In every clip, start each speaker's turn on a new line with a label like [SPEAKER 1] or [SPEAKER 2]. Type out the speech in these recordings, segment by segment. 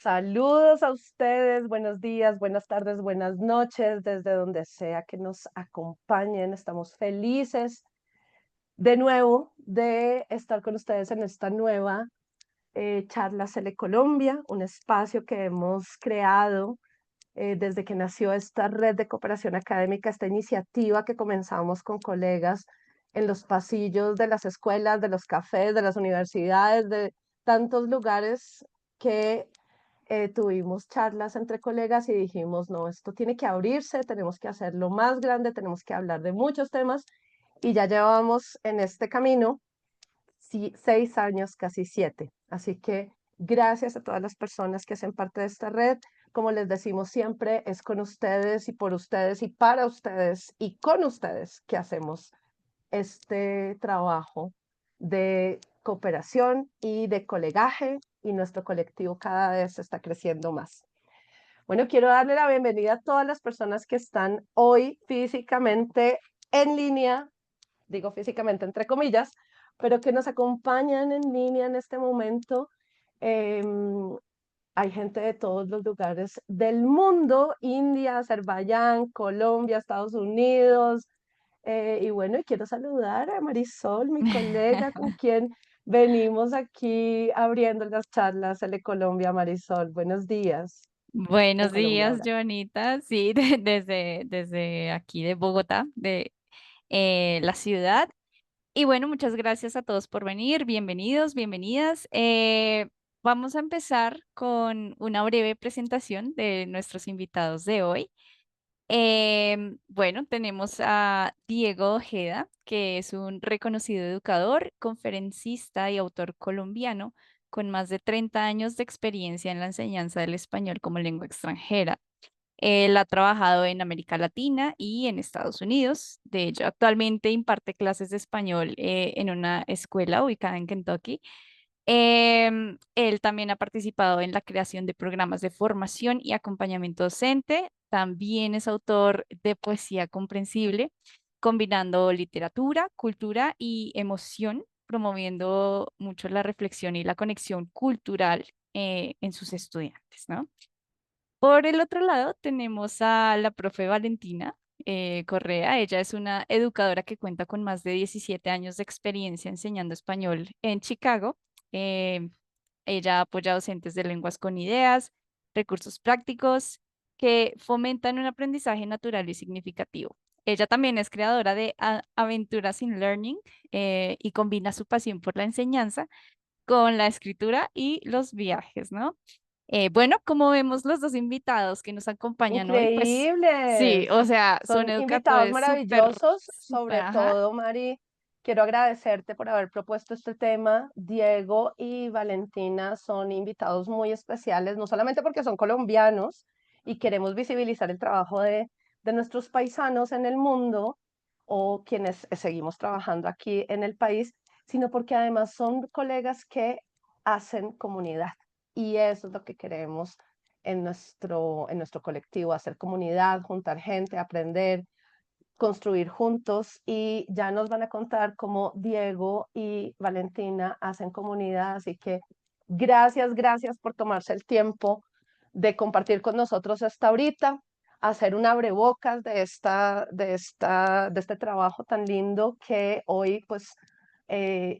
[SPEAKER 1] Saludos a ustedes, buenos días, buenas tardes, buenas noches, desde donde sea que nos acompañen. Estamos felices de nuevo de estar con ustedes en esta nueva charla Cele Colombia, un espacio que hemos creado desde que nació esta red de cooperación académica, esta iniciativa que comenzamos con colegas en los pasillos de las escuelas, de los cafés, de las universidades, de tantos lugares que tuvimos charlas entre colegas y dijimos, no, esto tiene que abrirse, tenemos que hacerlo más grande, tenemos que hablar de muchos temas y ya llevamos en este camino 6 años, casi 7. Así que gracias a todas las personas que hacen parte de esta red. Como les decimos siempre, es con ustedes y por ustedes y para ustedes y con ustedes que hacemos este trabajo de cooperación y de colegaje y nuestro colectivo cada vez está creciendo más. Bueno, quiero darle la bienvenida a todas las personas que están hoy físicamente en línea, digo físicamente entre comillas, pero que nos acompañan en línea en este momento. Em, Hay gente de todos los lugares del mundo, India, Azerbaiyán, Colombia, Estados Unidos, y bueno, y quiero saludar a Marisol, mi colega, con quien venimos aquí abriendo las charlas de Colombia. Marisol, buenos días en
[SPEAKER 2] Buenos
[SPEAKER 1] Colombia
[SPEAKER 2] días,
[SPEAKER 1] ahora.
[SPEAKER 2] Joanita. Sí, desde aquí de Bogotá, de la ciudad. Y bueno, muchas gracias a todos por venir. Bienvenidos, bienvenidas. Vamos a empezar con una breve presentación de nuestros invitados de hoy. Bueno, tenemos a Diego Ojeda, que es un reconocido educador, conferencista y autor colombiano con más de 30 años de experiencia en la enseñanza del español como lengua extranjera. Él ha trabajado en América Latina y en Estados Unidos. De hecho, actualmente imparte clases de español en una escuela ubicada en Kentucky. Él también ha participado en la creación de programas de formación y acompañamiento docente. También es autor de poesía comprensible, combinando literatura, cultura y emoción, promoviendo mucho la reflexión y la conexión cultural en sus estudiantes, ¿no? Por el otro lado, tenemos a la profe Valentina Correa. Ella es una educadora que cuenta con más de 17 años de experiencia enseñando español en Chicago. Eh, Ella apoya a docentes de lenguas con ideas, recursos prácticos que fomentan un aprendizaje natural y significativo. Ella también es creadora de Aventuras in Learning y combina su pasión por la enseñanza con la escritura y los viajes, ¿no? Bueno, como vemos los dos invitados que nos acompañan hoy, pues sí,
[SPEAKER 1] Increíbles.
[SPEAKER 2] o sea, son
[SPEAKER 1] Son invitados
[SPEAKER 2] educadores súper,
[SPEAKER 1] maravillosos, sobre
[SPEAKER 2] ajá,
[SPEAKER 1] todo, Mari. Quiero agradecerte por haber propuesto este tema. Diego y Valentina son invitados muy especiales, no solamente porque son colombianos y queremos visibilizar el trabajo de nuestros paisanos en el mundo o quienes seguimos trabajando aquí en el país, sino porque además son colegas que hacen comunidad. Y eso es lo que queremos en nuestro colectivo, hacer comunidad, juntar gente, aprender, construir juntos y ya nos van a contar cómo Diego y Valentina hacen comunidad, así que gracias, gracias por tomarse el tiempo de compartir con nosotros esta ahorita, hacer un abrebocas de este trabajo tan lindo que hoy pues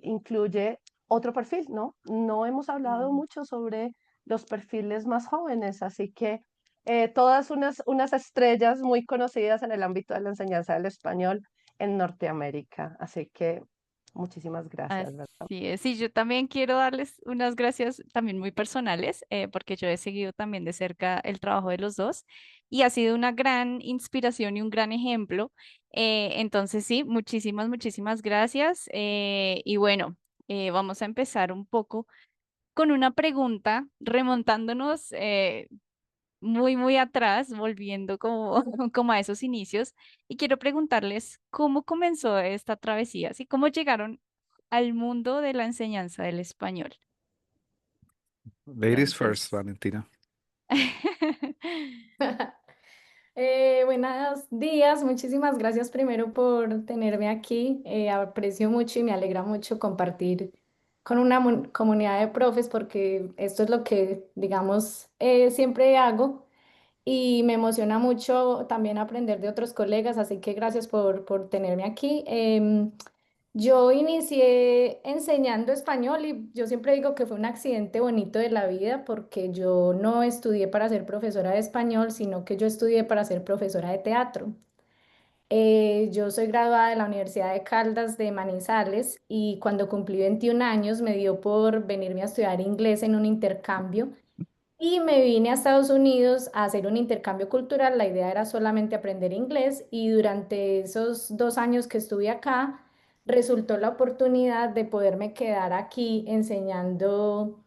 [SPEAKER 1] incluye otro perfil, ¿no? No hemos hablado
[SPEAKER 2] mm,
[SPEAKER 1] mucho sobre los perfiles más jóvenes, así que todas unas estrellas muy conocidas en el ámbito de la enseñanza del español en Norteamérica. Así que muchísimas gracias, ¿verdad?
[SPEAKER 2] así es. Sí, yo también quiero darles unas gracias también muy personales, porque yo he seguido también de cerca el trabajo de los dos y ha sido una gran inspiración y un gran ejemplo. Entonces, sí, muchísimas, muchísimas gracias. Y bueno, vamos a empezar un poco con una pregunta, remontándonos muy, muy atrás, volviendo como, como a esos inicios. Y quiero preguntarles cómo comenzó esta travesía, así cómo llegaron al mundo de la enseñanza del español.
[SPEAKER 3] Ladies first,
[SPEAKER 2] Entonces,
[SPEAKER 3] Valentina.
[SPEAKER 4] Buenos días, muchísimas gracias primero por tenerme aquí. Aprecio mucho y me alegra mucho compartir con una comunidad de profes porque esto es lo que, digamos, siempre hago y me emociona mucho también aprender de otros colegas, así que gracias por tenerme aquí. Yo inicié enseñando español y yo siempre digo que fue un accidente bonito de la vida porque yo no estudié para ser profesora de español, sino que yo estudié para ser profesora de teatro. Yo soy graduada de la Universidad de Caldas de Manizales y cuando cumplí 21 años me dio por venirme a estudiar inglés en un intercambio y me vine a Estados Unidos a hacer un intercambio cultural. La idea era solamente aprender inglés y durante esos 2 años que estuve acá resultó la oportunidad de poderme quedar aquí enseñando.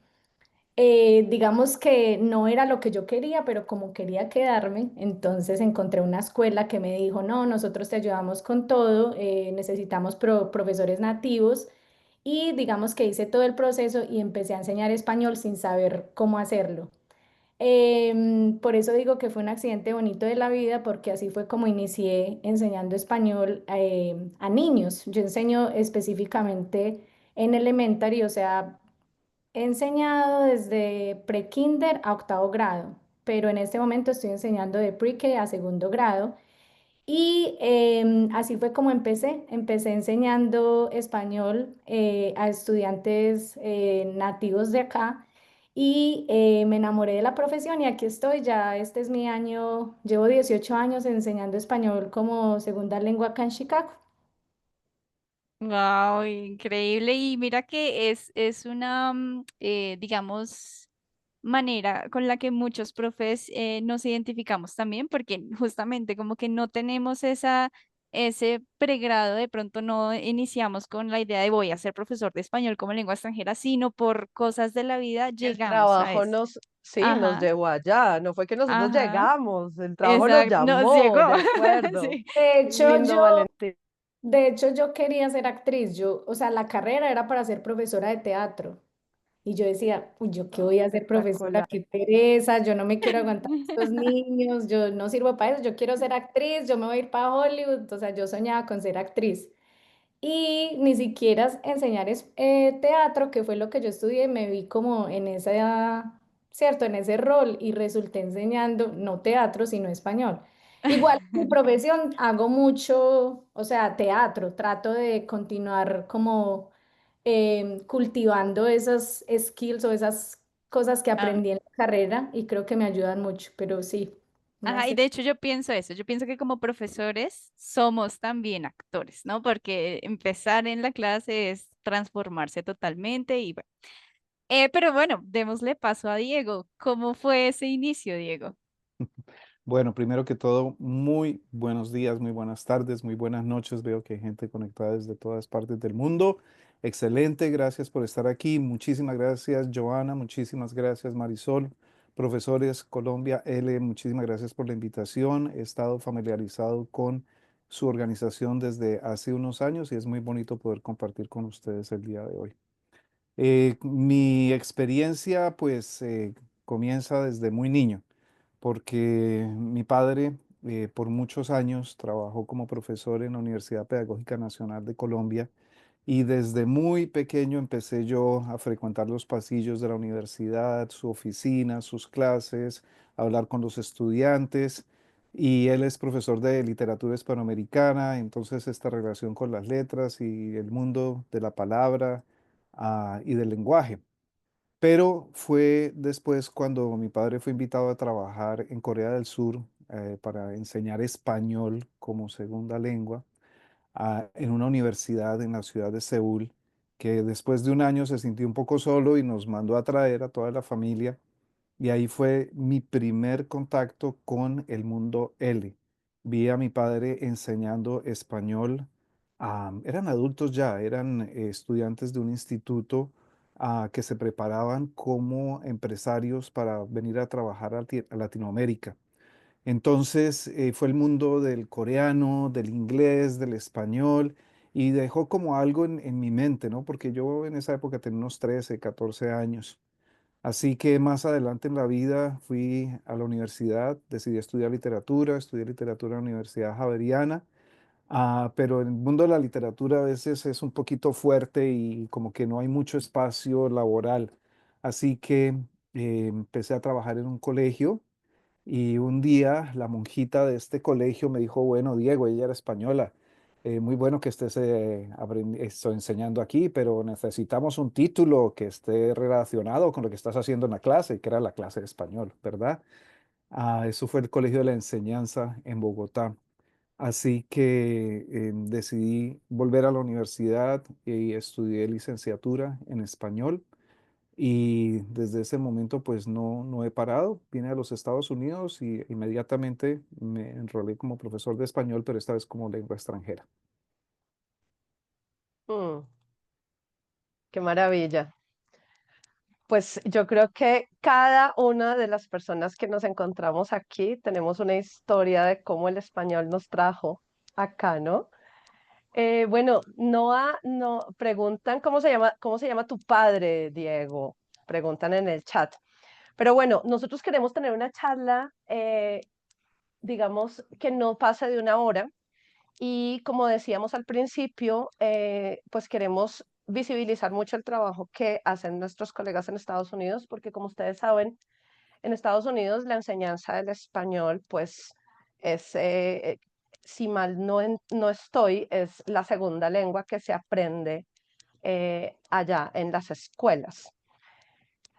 [SPEAKER 4] Digamos que no era lo que yo quería, pero como quería quedarme, entonces encontré una escuela que me dijo, no, nosotros te ayudamos con todo, necesitamos profesores nativos y digamos que hice todo el proceso y empecé a enseñar español sin saber cómo hacerlo. Por eso digo que fue un accidente bonito de la vida, porque así fue como inicié enseñando español a niños. Yo enseño específicamente en elementary, o sea, he enseñado desde pre-kinder a octavo grado, pero en este momento estoy enseñando de pre-K a segundo grado. Y así fue como empecé. Empecé enseñando español a estudiantes nativos de acá y me enamoré de la profesión y aquí estoy. Ya este es mi año, llevo 18 años enseñando español como segunda lengua acá en Chicago.
[SPEAKER 2] Wow, increíble. Y mira que es una, digamos, manera con la que muchos profes nos identificamos también, porque justamente como que no tenemos ese pregrado, de pronto no iniciamos con la idea de voy a ser profesor de español como lengua extranjera, sino por cosas de la vida
[SPEAKER 1] El
[SPEAKER 2] llegamos a
[SPEAKER 1] trabajo
[SPEAKER 2] eso.
[SPEAKER 1] nos, sí, nos
[SPEAKER 2] Ajá,
[SPEAKER 1] llevó allá, no fue que nosotros
[SPEAKER 2] ajá,
[SPEAKER 1] llegamos, el trabajo nos
[SPEAKER 2] exacto, nos
[SPEAKER 1] llamó,
[SPEAKER 2] llegó.
[SPEAKER 1] de acuerdo.
[SPEAKER 2] Sí.
[SPEAKER 4] De
[SPEAKER 1] Qué
[SPEAKER 4] hecho,
[SPEAKER 1] lindo,
[SPEAKER 4] yo
[SPEAKER 1] Valentín.
[SPEAKER 4] De hecho, yo quería ser actriz, o sea, la carrera era para ser profesora de teatro. Y yo decía, uy, ¿yo qué
[SPEAKER 1] Ah,
[SPEAKER 4] voy a ser profesora?
[SPEAKER 1] espectacular.
[SPEAKER 4] Qué pereza, yo no me quiero aguantar a estos niños, yo no sirvo para eso, yo quiero ser actriz, yo me voy a ir para Hollywood. O sea, yo soñaba con ser actriz. Y ni siquiera enseñar teatro, que fue lo que yo estudié, me vi como en esa, cierto, en ese rol y resulté enseñando no teatro, sino español. Igual en mi profesión hago mucho, o sea, teatro, trato de continuar como cultivando esas skills o esas cosas que
[SPEAKER 2] Ah,
[SPEAKER 4] aprendí en la carrera y creo que me ayudan mucho, pero sí, no
[SPEAKER 2] ajá, y
[SPEAKER 4] sé.
[SPEAKER 2] de hecho yo pienso eso, yo pienso que como profesores somos también actores, ¿no? Porque empezar en la clase es transformarse totalmente y bueno. Pero bueno, démosle paso a Diego. ¿Cómo fue ese inicio, Diego?
[SPEAKER 3] Bueno, primero que todo, muy buenos días, muy buenas tardes, muy buenas noches. Veo que hay gente conectada desde todas partes del mundo. Excelente, gracias por estar aquí. Muchísimas gracias, Joana. Muchísimas gracias, Marisol. Profesores Colombia L, muchísimas gracias por la invitación. He estado familiarizado con su organización desde hace unos años y es muy bonito poder compartir con ustedes el día de hoy. Mi experiencia, pues, comienza desde muy niño porque mi padre por muchos años trabajó como profesor en la Universidad Pedagógica Nacional de Colombia y desde muy pequeño empecé yo a frecuentar los pasillos de la universidad, su oficina, sus clases, a hablar con los estudiantes y él es profesor de literatura hispanoamericana, entonces esta relación con las letras y el mundo de la palabra y del lenguaje. Pero fue después cuando mi padre fue invitado a trabajar en Corea del Sur para enseñar español como segunda lengua en una universidad en la ciudad de Seúl, que después de un año se sintió un poco solo y nos mandó a traer a toda la familia. Y ahí fue mi primer contacto con el mundo L. Vi a mi padre enseñando español. Eran adultos ya, eran estudiantes de un instituto que se preparaban como empresarios para venir a trabajar a Latinoamérica. Entonces fue el mundo del coreano, del inglés, del español y dejó como algo en mi mente, ¿no? Porque yo en esa época tenía unos 13, 14 años. Así que más adelante en la vida fui a la universidad, decidí estudiar literatura en la Universidad Javeriana Pero el mundo de la literatura a veces es un poquito fuerte y como que no hay mucho espacio laboral. Así que empecé a trabajar en un colegio y un día la monjita de este colegio me dijo, bueno, Diego, ella era española, muy bueno que estés enseñando aquí, pero necesitamos un título que esté relacionado con lo que estás haciendo en la clase, que era la clase de español, ¿verdad? Eso fue el Colegio de la Enseñanza en Bogotá. Así que decidí volver a la universidad y estudié licenciatura en español. Y desde ese momento pues no he parado. Vine a los Estados Unidos y inmediatamente me enrolé como profesor de español, pero esta vez como lengua extranjera.
[SPEAKER 1] Mm, qué maravilla. Pues yo creo que cada una de las personas que nos encontramos aquí tenemos una historia de cómo el español nos trajo acá, ¿no? Bueno, Noah, no, preguntan cómo se llama tu padre, Diego. Preguntan en el chat. Pero bueno, nosotros queremos tener una charla, digamos, que no pase de una hora. Y como decíamos al principio, pues queremos visibilizar mucho el trabajo que hacen nuestros colegas en Estados Unidos, porque como ustedes saben, en Estados Unidos la enseñanza del español, pues es, si mal no estoy, es la segunda lengua que se aprende allá en las escuelas.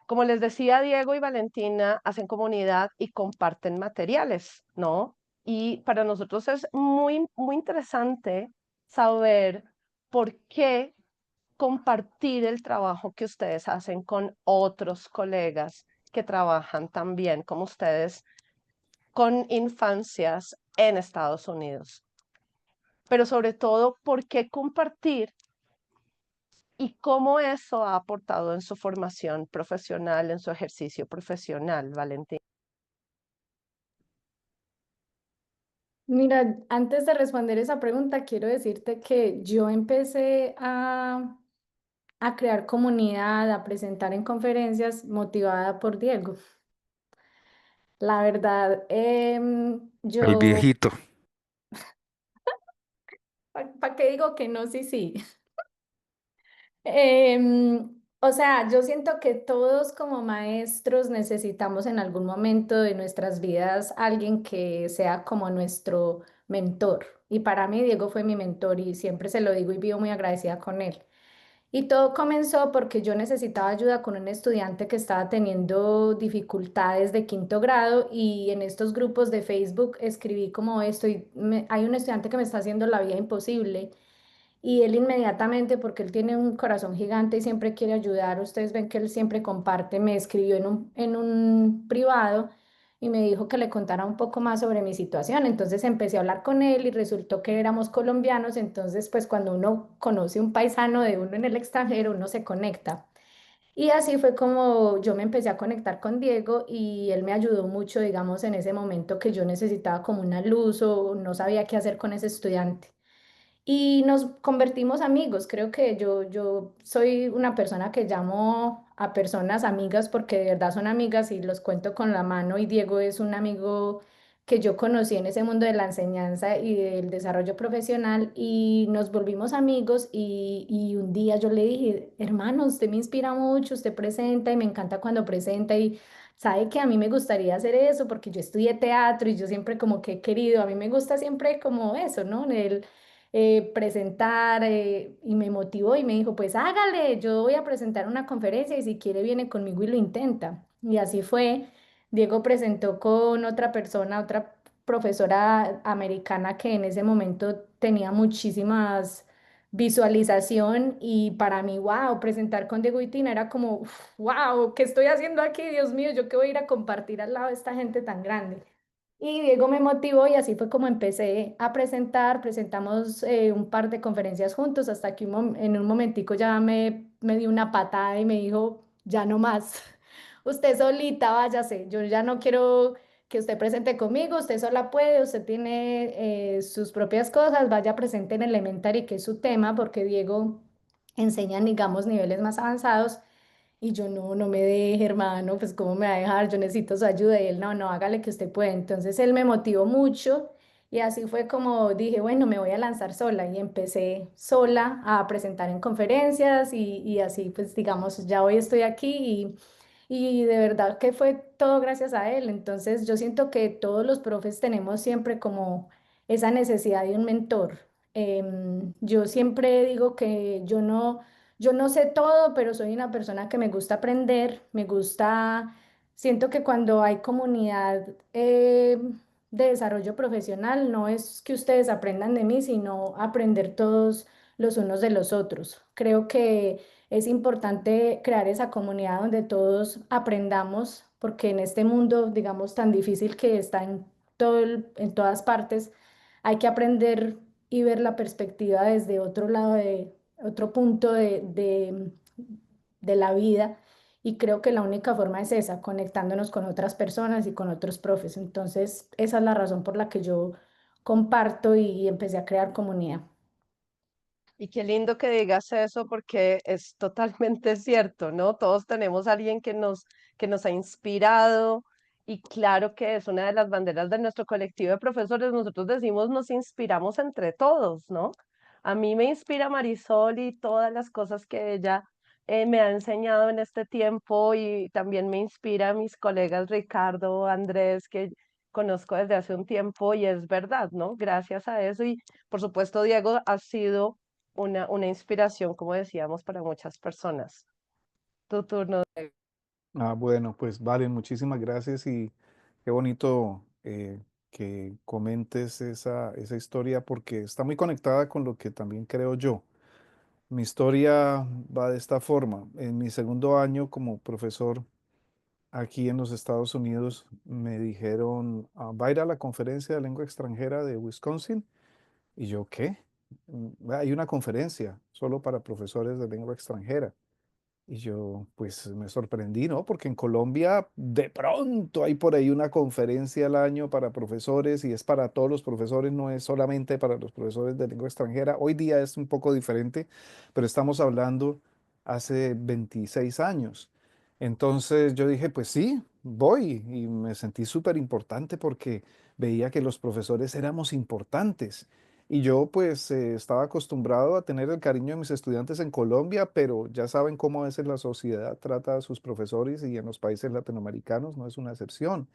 [SPEAKER 1] Como les decía, Diego y Valentina hacen comunidad y comparten materiales, ¿no? Y para nosotros es muy interesante saber por qué compartir el trabajo que ustedes hacen con otros colegas que trabajan también como ustedes con infancias en Estados Unidos. Pero sobre todo, ¿por qué compartir y cómo eso ha aportado en su formación profesional, en su ejercicio profesional, Valentín?
[SPEAKER 4] Mira, antes de responder esa pregunta, quiero decirte que yo empecé a crear comunidad, a presentar en conferencias motivada por Diego. La verdad,
[SPEAKER 3] El
[SPEAKER 4] yo,
[SPEAKER 3] viejito.
[SPEAKER 4] ¿para qué digo que no? Sí, sí. O sea, yo siento que todos como maestros necesitamos en algún momento de nuestras vidas alguien que sea como nuestro mentor. Y para mí Diego fue mi mentor y siempre se lo digo y vivo muy agradecida con él. Y todo comenzó porque yo necesitaba ayuda con un estudiante que estaba teniendo dificultades de quinto grado y en estos grupos de Facebook escribí como esto y hay un estudiante que me está haciendo la vida imposible. Y él inmediatamente, porque él tiene un corazón gigante y siempre quiere ayudar, ustedes ven que él siempre comparte, me escribió en un privado y me dijo que le contara un poco más sobre mi situación. Entonces empecé a hablar con él y resultó que éramos colombianos, entonces pues cuando uno conoce un paisano de uno en el extranjero, uno se conecta. Y así fue como yo me empecé a conectar con Diego y él me ayudó mucho, digamos, en ese momento que yo necesitaba como una luz o no sabía qué hacer con ese estudiante. Y nos convertimos amigos. Creo que yo soy una persona que llamo a personas amigas porque de verdad son amigas y los cuento con la mano. Y Diego es un amigo que yo conocí en ese mundo de la enseñanza y del desarrollo profesional y nos volvimos amigos y un día yo le dije, hermano, usted me inspira mucho, usted presenta y me encanta cuando presenta y sabe que a mí me gustaría hacer eso porque yo estudié teatro y yo siempre como que he querido, a mí me gusta siempre como eso, ¿no? Presentar y me motivó y me dijo, pues hágale, yo voy a presentar una conferencia y si quiere viene conmigo y lo intenta. Y así fue. Diego presentó con otra persona, otra profesora americana que en ese momento tenía muchísimas visualización y para mí, wow, presentar con Diego Itina era como, wow, ¿qué estoy haciendo aquí? Dios mío, yo qué voy a ir a compartir al lado de esta gente tan grande. Y Diego me motivó y así fue como empecé a presentar, presentamos un par de conferencias juntos hasta que en un momentico ya me dio una patada y me dijo, ya no más, usted solita váyase, yo ya no quiero que usted presente conmigo, usted sola puede, usted tiene sus propias cosas, vaya presente en Elementary, que es su tema, porque Diego enseña, digamos, niveles más avanzados. Y yo no me deje, hermano, pues cómo me va a dejar, yo necesito su ayuda. Y él, no, hágale que usted puede. Entonces él me motivó mucho Y así fue como dije, bueno, me voy a lanzar sola y empecé sola a presentar en conferencias y así pues digamos, ya hoy estoy aquí y de verdad que fue todo gracias a él. Entonces yo siento que todos los profes tenemos siempre como esa necesidad de un mentor. Yo siempre digo que yo no sé todo, pero soy una persona que me gusta aprender, me gusta, siento que cuando hay comunidad de desarrollo profesional, no es que ustedes aprendan de mí, sino aprender todos los unos de los otros. Creo que es importante crear esa comunidad donde todos aprendamos, porque en este mundo, digamos, tan difícil que está en todas partes, hay que aprender y ver la perspectiva desde otro lado, de otro punto de la vida. Y creo que la única forma es esa, conectándonos con otras personas y con otros profes. Entonces, esa es la razón por la que yo comparto y empecé a crear comunidad.
[SPEAKER 1] Y qué lindo que digas eso porque es totalmente cierto, ¿no? Todos tenemos a alguien que nos ha inspirado y claro que es una de las banderas de nuestro colectivo de profesores. Nosotros decimos nos inspiramos entre todos, ¿no? A mí me inspira Marisol y todas las cosas que ella me ha enseñado en este tiempo y también me inspira a mis colegas Ricardo, Andrés, que conozco desde hace un tiempo y es verdad, ¿no? Gracias a eso y por supuesto Diego ha sido una inspiración, como decíamos, para muchas personas. Tu turno.
[SPEAKER 3] Bueno, pues vale, muchísimas gracias y qué bonito que comentes esa historia porque está muy conectada con lo que también creo yo. Mi historia va de esta forma. En mi segundo año como profesor aquí en los Estados Unidos me dijeron, va a ir a la conferencia de lengua extranjera de Wisconsin. Y yo, ¿qué? Hay una conferencia solo para profesores de lengua extranjera. Y yo, pues me sorprendí, ¿no? Porque en Colombia de pronto hay por ahí una conferencia al año para profesores y es para todos los profesores, no es solamente para los profesores de lengua extranjera. Hoy día es un poco diferente, pero estamos hablando hace 26 años. Entonces yo dije, pues sí, voy y me sentí súper importante porque veía que los profesores éramos importantes. Y yo pues estaba acostumbrado a tener el cariño de mis estudiantes en Colombia, pero ya saben cómo a veces la sociedad trata a sus profesores y en los países latinoamericanos no es una excepción.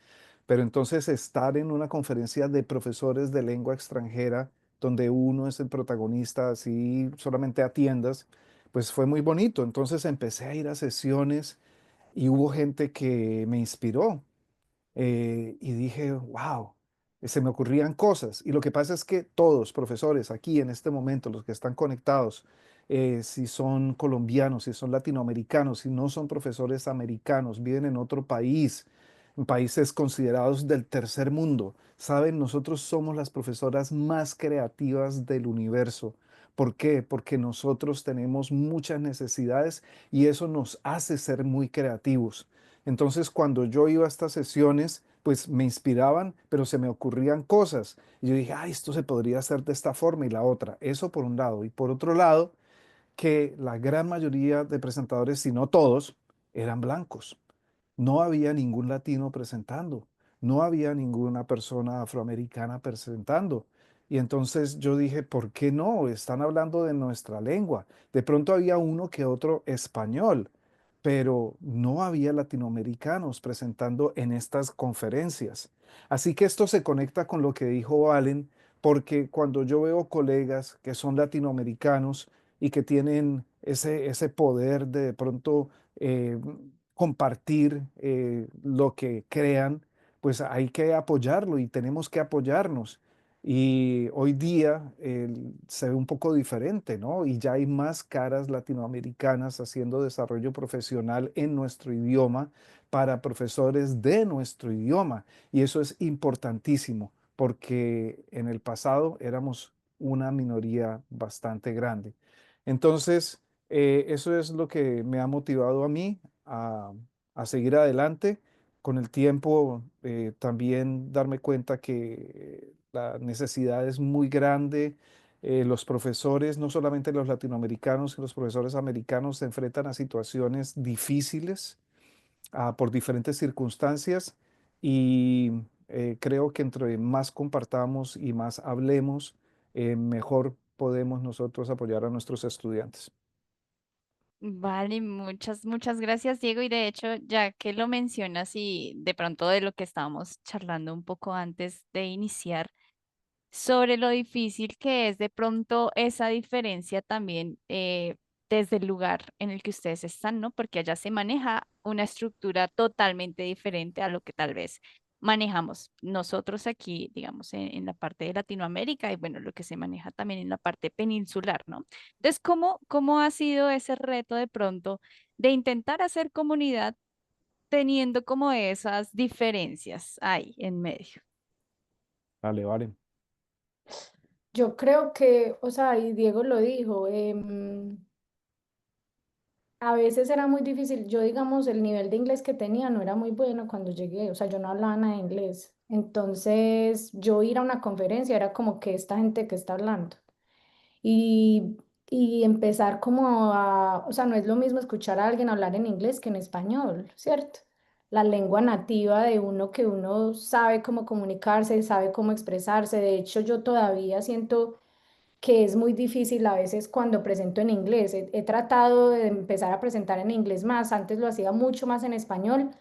[SPEAKER 3] Pero entonces estar en una conferencia de profesores de lengua extranjera, donde uno es el protagonista, así solamente atiendas, pues fue muy bonito. Entonces empecé a ir a sesiones y hubo gente que me inspiró y dije, wow, se me ocurrían cosas. Y lo que pasa es que todos, profesores, aquí en este momento, los que están conectados, si son colombianos, si son latinoamericanos, si no son profesores americanos, viven en otro país, en países considerados del tercer mundo, saben, nosotros somos las profesoras más creativas del universo. ¿Por qué? Porque nosotros tenemos muchas necesidades y eso nos hace ser muy creativos. Entonces, cuando yo iba a estas sesiones, pues me inspiraban, pero se me ocurrían cosas. Y yo dije, ay, esto se podría hacer de esta forma y la otra. Eso por un lado. Y por otro lado, que la gran mayoría de presentadores, si no todos, eran blancos. No había ningún latino presentando, no había ninguna persona afroamericana presentando. Y entonces yo dije, ¿por qué no? Están hablando de nuestra lengua. De pronto había uno que otro español, pero no había latinoamericanos presentando en estas conferencias. Así que esto se conecta con lo que dijo Valen, porque cuando yo veo colegas que son latinoamericanos y que tienen ese poder de pronto eh, compartir lo que crean, pues hay que apoyarlo y tenemos que apoyarnos. Y hoy día se ve un poco diferente, ¿no? Y ya hay más caras latinoamericanas haciendo desarrollo profesional en nuestro idioma para profesores de nuestro idioma. Y eso es importantísimo porque en el pasado éramos una minoría bastante grande. Entonces, eso es lo que me ha motivado a mí a seguir adelante. Con el tiempo, también darme cuenta que la necesidad es muy grande. Los profesores, no solamente los latinoamericanos, los profesores americanos se enfrentan a situaciones difíciles por diferentes circunstancias y Creo que entre más compartamos y más hablemos, mejor podemos nosotros apoyar a nuestros estudiantes.
[SPEAKER 2] Vale, muchas gracias, Diego. Y de hecho, ya que lo mencionas y de pronto de lo que estábamos charlando un poco antes de iniciar, sobre lo difícil que es de pronto esa diferencia también desde el lugar en el que ustedes están, ¿no? Porque allá se maneja una estructura totalmente diferente a lo que tal vez manejamos nosotros aquí, digamos, en la parte de Latinoamérica y bueno, lo que se maneja también en la parte peninsular, ¿no? Entonces, ¿cómo ha sido ese reto de pronto de intentar hacer comunidad teniendo como esas diferencias ahí en medio?
[SPEAKER 3] Vale, vale.
[SPEAKER 4] Yo creo que, o sea, y Diego lo dijo, a veces era muy difícil. Yo, digamos, el nivel de inglés que tenía no era muy bueno cuando llegué, o sea, yo no hablaba nada de inglés. Entonces, yo ir a una conferencia era como que esta gente que está hablando. Y, y empezar como a, o sea, no es lo mismo escuchar a alguien hablar en inglés que en español, ¿cierto? La lengua nativa de uno que uno sabe cómo comunicarse, sabe cómo expresarse. De hecho, yo todavía siento que es muy difícil a veces cuando presento en inglés. He tratado de empezar a presentar en inglés más, antes lo hacía mucho más en español,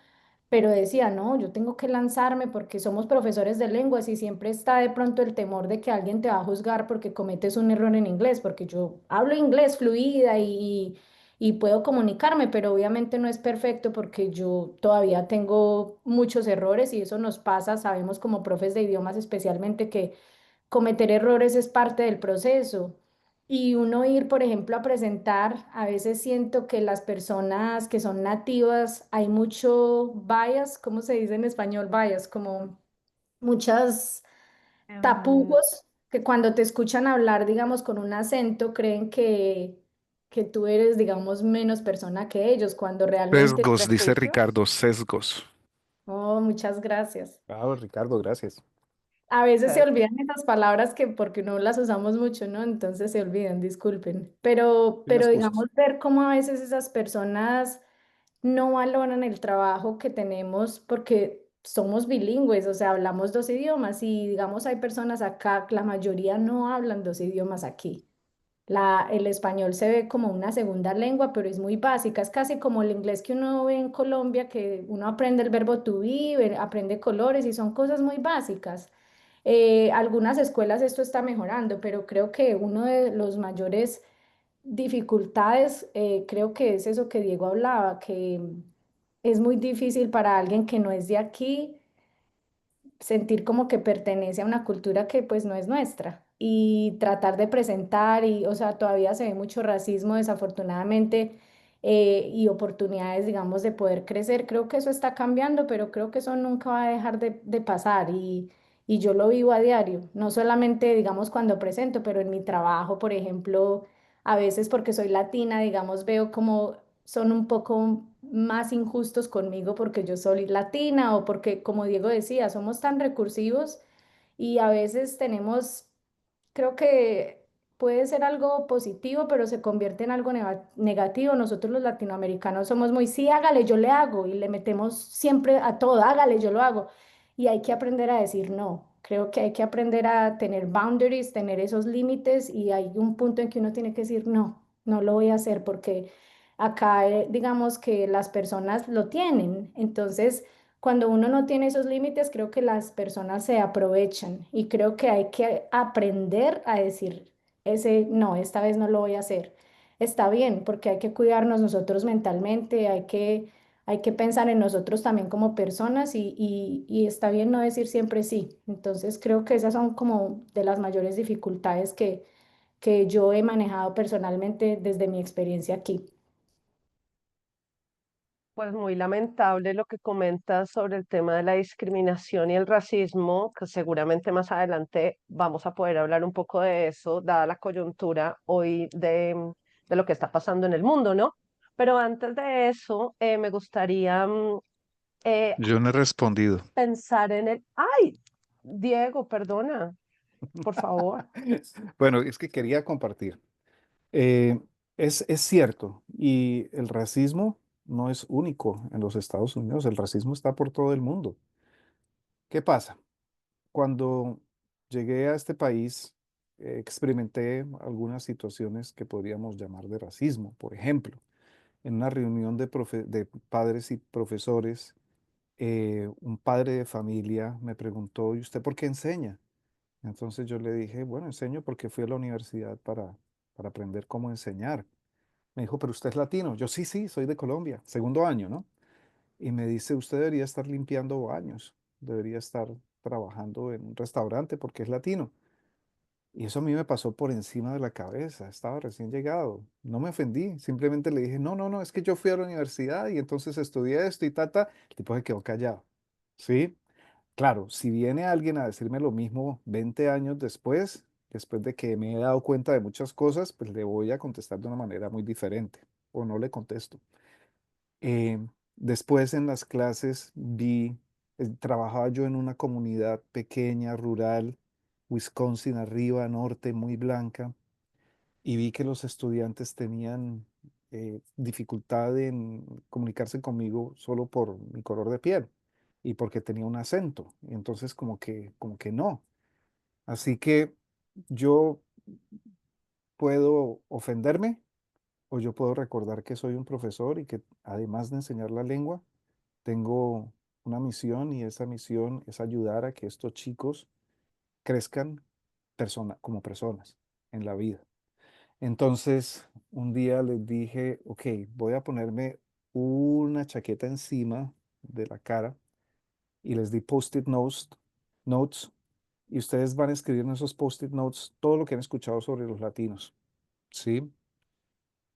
[SPEAKER 4] pero decía, no, yo tengo que lanzarme porque somos profesores de lenguas y siempre está de pronto el temor de que alguien te va a juzgar porque cometes un error en inglés, porque yo hablo inglés fluida y puedo comunicarme, pero obviamente no es perfecto porque yo todavía tengo muchos errores y eso nos pasa, sabemos como profes de idiomas especialmente que cometer errores es parte del proceso. Y uno ir, por ejemplo, a presentar, a veces siento que las personas que son nativas, hay mucho bias, ¿cómo se dice en español bias? Como muchas
[SPEAKER 1] Em,
[SPEAKER 4] tapujos que cuando te escuchan hablar, digamos, con un acento, creen que tú eres, digamos, menos persona que ellos, cuando realmente...
[SPEAKER 3] Sesgos, dice
[SPEAKER 1] ¿Prejuicios?
[SPEAKER 3] Ricardo, sesgos.
[SPEAKER 4] Oh, muchas gracias.
[SPEAKER 3] Claro, Ricardo, gracias.
[SPEAKER 4] A veces se
[SPEAKER 1] Pues,
[SPEAKER 4] olvidan esas palabras que porque no las usamos mucho, ¿no? Entonces se olvidan, disculpen.
[SPEAKER 3] Sin
[SPEAKER 4] Pero digamos,
[SPEAKER 3] excusas.
[SPEAKER 4] ver cómo a veces esas personas no valoran el trabajo que tenemos porque somos bilingües, o sea, hablamos dos idiomas y digamos hay personas acá, la mayoría no hablan dos idiomas aquí. El español se ve como una segunda lengua, pero es muy básica, es casi como el inglés que uno ve en Colombia, que uno aprende el verbo to be, aprende colores y son cosas muy básicas. Algunas escuelas esto está mejorando, pero creo que uno de los mayores dificultades, creo que es eso que Diego hablaba, que es muy difícil para alguien que no es de aquí sentir como que pertenece a una cultura que pues no es nuestra y tratar de presentar y, o sea, todavía se ve mucho racismo desafortunadamente y oportunidades, digamos, de poder crecer. Creo que eso está cambiando, pero creo que eso nunca va a dejar de pasar y yo lo vivo a diario, no solamente, digamos, cuando presento, pero en mi trabajo, por ejemplo, a veces porque soy latina, digamos, veo como son un poco más injustos conmigo porque yo soy latina o porque, como Diego decía, somos tan recursivos y a veces tenemos, creo que puede ser algo positivo, pero se convierte en algo negativo. Nosotros los latinoamericanos somos muy, sí, hágale, yo le hago y le metemos siempre a todo, hágale, yo lo hago. Y hay que aprender a decir no. Creo que hay que aprender a tener boundaries, tener esos límites y hay un punto en que uno tiene que decir no, no lo voy a hacer porque acá digamos que las personas lo tienen. Entonces, cuando uno no tiene esos límites, creo que las personas se aprovechan y creo que hay que aprender a decir ese no, esta vez no lo voy a hacer. Está bien, porque hay que cuidarnos nosotros mentalmente, hay que pensar en nosotros también como personas y está bien no decir siempre sí. Entonces creo que esas son como de las mayores dificultades que yo he manejado personalmente desde mi experiencia aquí.
[SPEAKER 1] pues muy lamentable lo que comentas sobre el tema de la discriminación y el racismo, que seguramente más adelante vamos a poder hablar un poco de eso, dada la coyuntura hoy de lo que está pasando en el mundo, ¿no? Pero antes de eso, me gustaría eh,
[SPEAKER 3] Yo no he respondido.
[SPEAKER 1] pensar en el... ¡Ay! Diego, perdona, por favor.
[SPEAKER 3] Bueno, es que quería compartir. Eh, es cierto, y el racismo no es único en los Estados Unidos, el racismo está por todo el mundo. ¿Qué pasa? Cuando llegué a este país, experimenté algunas situaciones que podríamos llamar de racismo. Por ejemplo, en una reunión de padres y profesores, un padre de familia me preguntó, ¿y usted por qué enseña? Entonces yo le dije, bueno, enseño porque fui a la universidad para aprender cómo enseñar. Me dijo, pero usted es latino. Yo sí, sí, soy de Colombia, segundo año, ¿no? Y me dice, usted debería estar limpiando baños, debería estar trabajando en un restaurante porque es latino. Y eso a mí me pasó por encima de la cabeza, estaba recién llegado. No me ofendí, simplemente le dije, no, no, no, es que yo fui a la universidad y entonces estudié esto y ta, ta. El tipo se quedó callado. ¿Sí? Claro, si viene alguien a decirme lo mismo 20 años después, después de que me he dado cuenta de muchas cosas, pues le voy a contestar de una manera muy diferente o no le contesto. Eh, Después en las clases trabajaba yo en una comunidad pequeña, rural, Wisconsin arriba, norte, muy blanca, y vi que los estudiantes tenían dificultad en comunicarse conmigo solo por mi color de piel y porque tenía un acento. Y entonces como que no. Así que yo puedo ofenderme o yo puedo recordar que soy un profesor y que además de enseñar la lengua, tengo una misión y esa misión es ayudar a que estos chicos crezcan como personas en la vida. Entonces, un día les dije, ok, voy a ponerme una chaqueta encima de la cara y les di post-it notes y ustedes van a escribir en esos post-it notes todo lo que han escuchado sobre los latinos, ¿sí?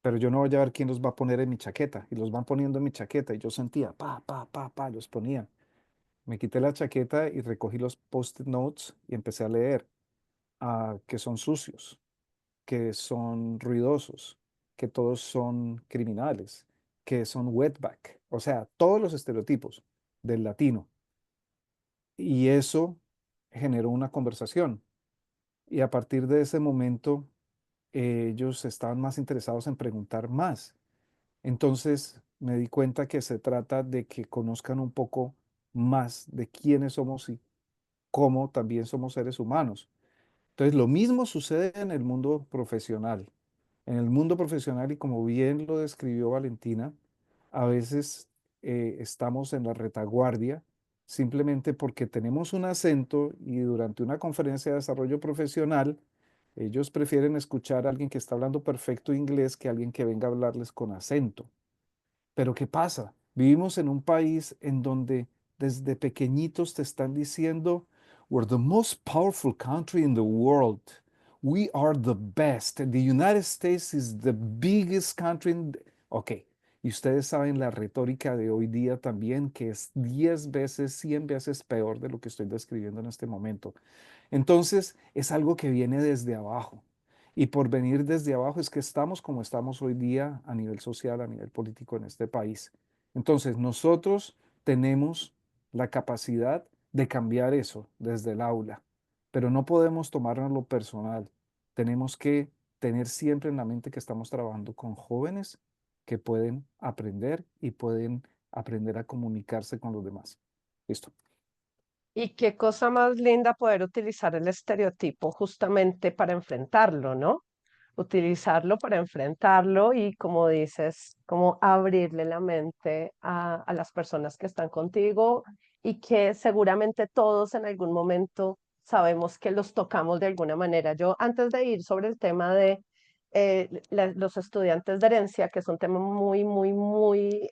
[SPEAKER 3] Pero yo no voy a ver quién los va a poner en mi chaqueta y los van poniendo en mi chaqueta y yo sentía, los ponían. Me quité la chaqueta y recogí los post-it notes y empecé a leer que son sucios, que son ruidosos, que todos son criminales, que son wetback, o sea, todos los estereotipos del latino. Y eso generó una conversación. Y a partir de ese momento, ellos estaban más interesados en preguntar más. Entonces me di cuenta que se trata de que conozcan un poco más de quiénes somos y cómo también somos seres humanos. Entonces, lo mismo sucede en el mundo profesional. En el mundo profesional, y como bien lo describió Valentina, a veces estamos en la retaguardia simplemente porque tenemos un acento y durante una conferencia de desarrollo profesional, ellos prefieren escuchar a alguien que está hablando perfecto inglés que a alguien que venga a hablarles con acento. Pero ¿qué pasa? Vivimos en un país en donde desde pequeñitos te están diciendo, we're the most powerful country in the world. We are the best. The United States is the biggest country Ok, y ustedes saben la retórica de hoy día también, que es 10 veces, 100 veces peor de lo que estoy describiendo en este momento. Entonces, es algo que viene desde abajo. Y por venir desde abajo es que estamos como estamos hoy día a nivel social, a nivel político en este país. Entonces, nosotros tenemos la capacidad de cambiar eso desde el aula, pero no podemos tomarnos lo personal. Tenemos que tener siempre en la mente que estamos trabajando con jóvenes que pueden aprender y pueden aprender a comunicarse con los demás. Listo.
[SPEAKER 1] Y qué cosa más linda poder utilizar el estereotipo justamente para enfrentarlo, ¿no? Utilizarlo para enfrentarlo y, como dices, como abrirle la mente a las personas que están contigo y que seguramente todos en algún momento sabemos que los tocamos de alguna manera. Yo, antes de ir sobre el tema de los estudiantes de herencia, que es un tema muy, muy, muy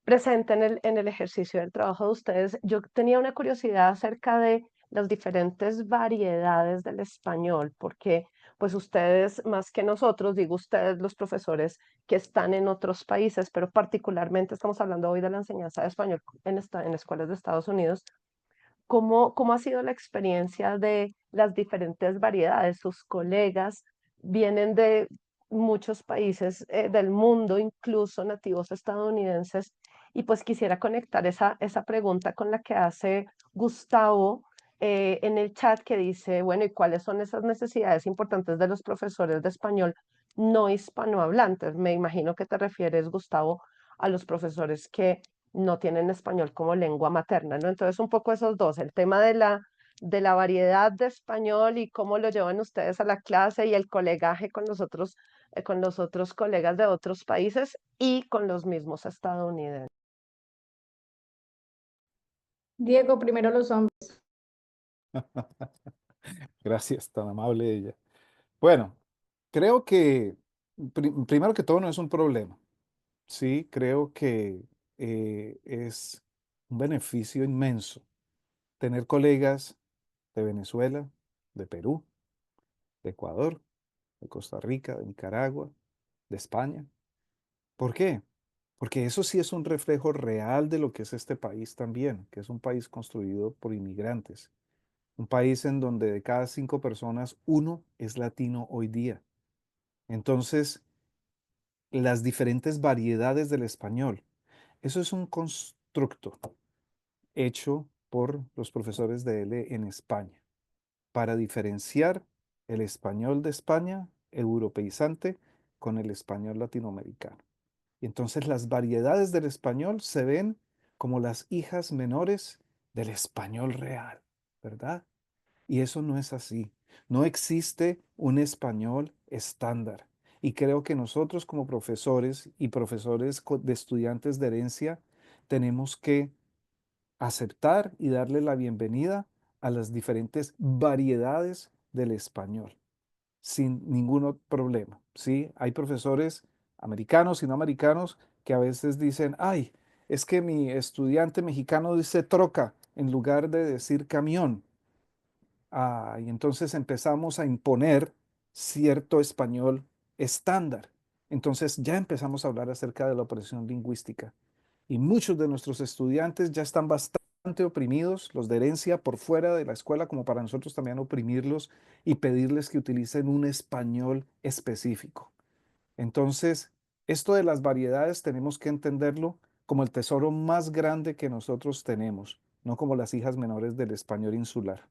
[SPEAKER 1] presente en el ejercicio del trabajo de ustedes, yo tenía una curiosidad acerca de las diferentes variedades del español, porque pues ustedes, más que nosotros, digo ustedes los profesores que están en otros países, pero particularmente estamos hablando hoy de la enseñanza de español en escuelas de Estados Unidos. ¿Cómo ha sido la experiencia de las diferentes variedades? Sus colegas vienen de muchos países del mundo, incluso nativos estadounidenses, y pues quisiera conectar esa pregunta con la que hace Gustavo en el chat, que dice, bueno, ¿y cuáles son esas necesidades importantes de los profesores de español no hispanohablantes? Me imagino que te refieres, Gustavo, a los profesores que no tienen español como lengua materna, ¿no? Entonces, un poco esos dos, el tema de la variedad de español y cómo lo llevan ustedes a la clase y el colegaje con los otros colegas de otros países y con los mismos estadounidenses.
[SPEAKER 4] Diego, primero los hombres.
[SPEAKER 3] Gracias, tan amable ella. Bueno, creo que primero que todo no es un problema. Sí, creo que es un beneficio inmenso tener colegas de Venezuela, de Perú, de Ecuador, de Costa Rica, de Nicaragua, de España. ¿Por qué? Porque eso sí es un reflejo real de lo que es este país también, que es un país construido por inmigrantes, un país en donde de cada 5 personas, uno es latino hoy día. Entonces, las diferentes variedades del español, eso es un constructo hecho por los profesores de L en España para diferenciar el español de España, europeizante, con el español latinoamericano. Y entonces las variedades del español se ven como las hijas menores del español real, ¿verdad? Y eso no es así. No existe un español estándar. Y creo que nosotros como profesores y profesores de estudiantes de herencia tenemos que aceptar y darle la bienvenida a las diferentes variedades del español sin ningún problema, ¿sí? Hay profesores americanos y no americanos que a veces dicen, ay, es que mi estudiante mexicano dice troca en lugar de decir camión. Y entonces empezamos a imponer cierto español estándar. Entonces ya empezamos a hablar acerca de la opresión lingüística. Y muchos de nuestros estudiantes ya están bastante oprimidos, los de herencia, por fuera de la escuela, como para nosotros también oprimirlos y pedirles que utilicen un español específico. Entonces, esto de las variedades tenemos que entenderlo como el tesoro más grande que nosotros tenemos, no como las hijas menores del español insular.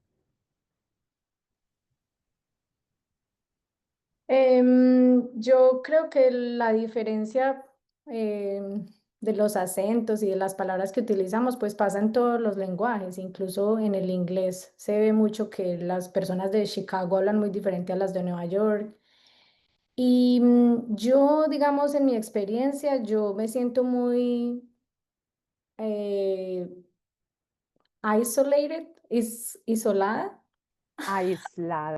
[SPEAKER 4] Yo creo que la diferencia em, de los acentos y de las palabras que utilizamos pues pasa en todos los lenguajes, incluso en el inglés se ve mucho que las personas de Chicago hablan muy diferente a las de Nueva York. Y yo, digamos, en mi experiencia, yo me siento muy eh, isolated, isolada.
[SPEAKER 1] Aislada.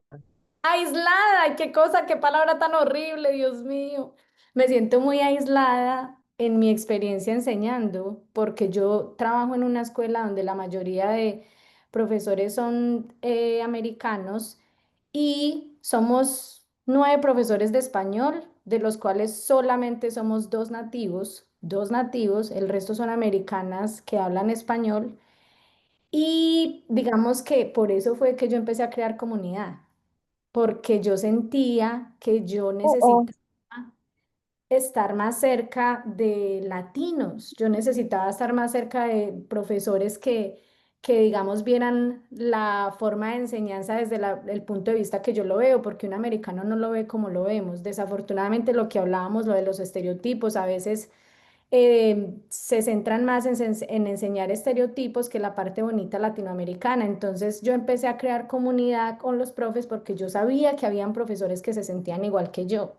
[SPEAKER 4] Aislada, ay, qué cosa, qué palabra tan horrible, Dios mío. Me siento muy aislada en mi experiencia enseñando, porque yo trabajo en una escuela donde la mayoría de profesores son americanos y somos 9 profesores de español, de los cuales solamente somos dos nativos, el resto son americanas que hablan español. Y digamos que por eso fue que yo empecé a crear comunidad porque yo sentía que yo
[SPEAKER 1] Oh, oh.
[SPEAKER 4] necesitaba estar más cerca de latinos, yo necesitaba estar más cerca de profesores que digamos, vieran la forma de enseñanza desde el punto de vista que yo lo veo, porque un americano no lo ve como lo vemos. Desafortunadamente, lo que hablábamos, lo de los estereotipos, a veces se centran más en enseñar estereotipos que la parte bonita latinoamericana. Entonces yo empecé a crear comunidad con los profes porque yo sabía que habían profesores que se sentían igual que yo.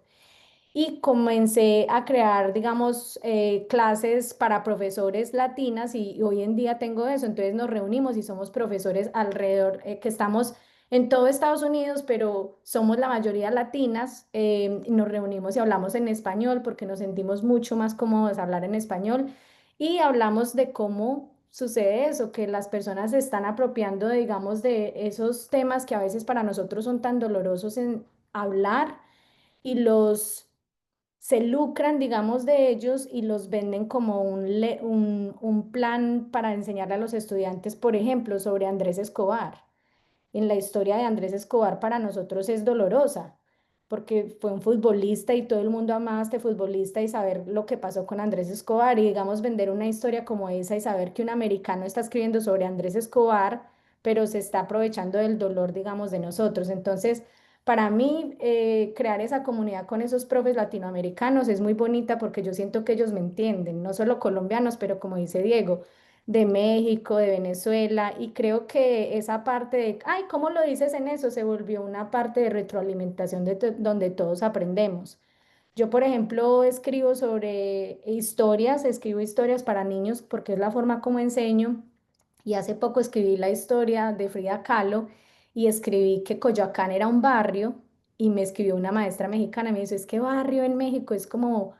[SPEAKER 4] Y comencé a crear, digamos, clases para profesores latinas y hoy en día tengo eso. Entonces nos reunimos y somos profesores alrededor, que estamos en todo Estados Unidos, pero somos la mayoría latinas y nos reunimos y hablamos en español porque nos sentimos mucho más cómodos hablar en español y hablamos de cómo sucede eso, que las personas se están apropiando, digamos, de esos temas que a veces para nosotros son tan dolorosos en hablar y los se lucran, digamos, de ellos y los venden como un plan para enseñarle a los estudiantes, por ejemplo, sobre Andrés Escobar. En la historia de Andrés Escobar para nosotros es dolorosa, porque fue un futbolista y todo el mundo amaba a este futbolista y saber lo que pasó con Andrés Escobar y digamos vender una historia como esa y saber que un americano está escribiendo sobre Andrés Escobar, pero se está aprovechando del dolor, digamos, de nosotros. Entonces, para mí, crear esa comunidad con esos profes latinoamericanos es muy bonita porque yo siento que ellos me entienden, no solo colombianos, pero como dice Diego, de México, de Venezuela, y creo que esa parte de, ay, ¿cómo lo dices en eso? Se volvió una parte de retroalimentación donde todos aprendemos. Yo, por ejemplo, escribo sobre historias, escribo historias para niños porque es la forma como enseño. Y hace poco escribí la historia de Frida Kahlo y escribí que Coyoacán era un barrio y me escribió una maestra mexicana. Me dice, es que barrio en México es como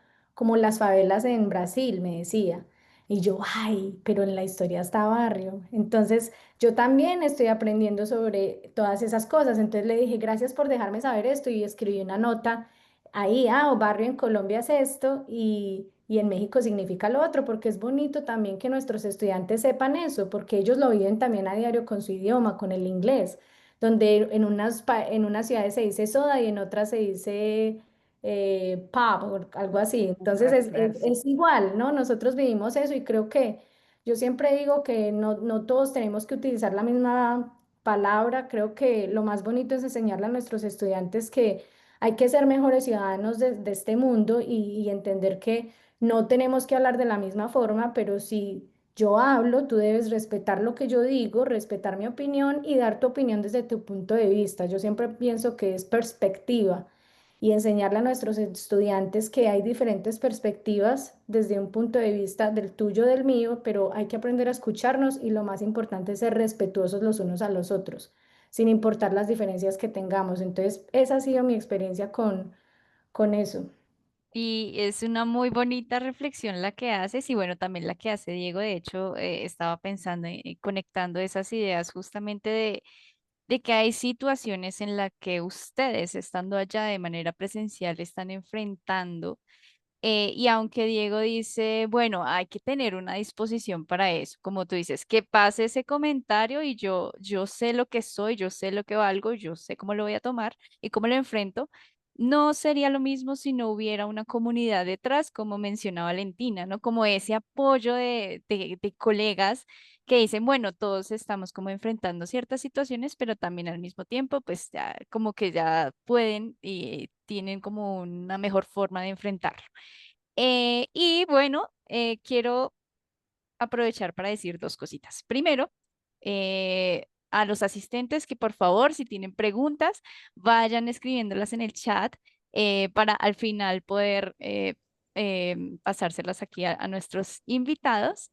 [SPEAKER 4] las favelas en Brasil, me decía. Y yo, ay, pero en la historia está barrio. Entonces, yo también estoy aprendiendo sobre todas esas cosas. Entonces le dije, gracias por dejarme saber esto y escribí una nota ahí, o barrio en Colombia es esto y en México significa lo otro, porque es bonito también que nuestros estudiantes sepan eso, porque ellos lo viven también a diario con su idioma, con el inglés, donde en unas ciudades se dice soda y en otras se dice pub o algo así. Entonces
[SPEAKER 1] Claro, claro.
[SPEAKER 4] es igual, ¿no? Nosotros vivimos eso y creo que yo siempre digo que no todos tenemos que utilizar la misma palabra. Creo que lo más bonito es enseñarle a nuestros estudiantes que hay que ser mejores ciudadanos de este mundo y entender que no tenemos que hablar de la misma forma, pero si yo hablo, tú debes respetar lo que yo digo, respetar mi opinión y dar tu opinión desde tu punto de vista. Yo siempre pienso que es perspectiva y enseñarle a nuestros estudiantes que hay diferentes perspectivas desde un punto de vista del tuyo, del mío, pero hay que aprender a escucharnos y lo más importante es ser respetuosos los unos a los otros, sin importar las diferencias que tengamos. Entonces, esa ha sido mi experiencia con eso.
[SPEAKER 2] Y es una muy bonita reflexión la que haces y bueno, también la que hace Diego. De hecho, estaba pensando y conectando esas ideas justamente de que hay situaciones en las que ustedes, estando allá de manera presencial, están enfrentando. Y aunque Diego dice, bueno, hay que tener una disposición para eso, como tú dices, que pase ese comentario y yo sé lo que soy, yo sé lo que valgo, yo sé cómo lo voy a tomar y cómo lo enfrento. No sería lo mismo si no hubiera una comunidad detrás, como mencionaba Valentina, ¿no? Como ese apoyo de colegas que dicen, bueno, todos estamos como enfrentando ciertas situaciones, pero también al mismo tiempo, pues ya como que ya pueden y tienen como una mejor forma de enfrentarlo. Y bueno, quiero aprovechar para decir dos cositas. Primero, a los asistentes que por favor, si tienen preguntas, vayan escribiéndolas en el chat para al final poder pasárselas aquí a nuestros invitados.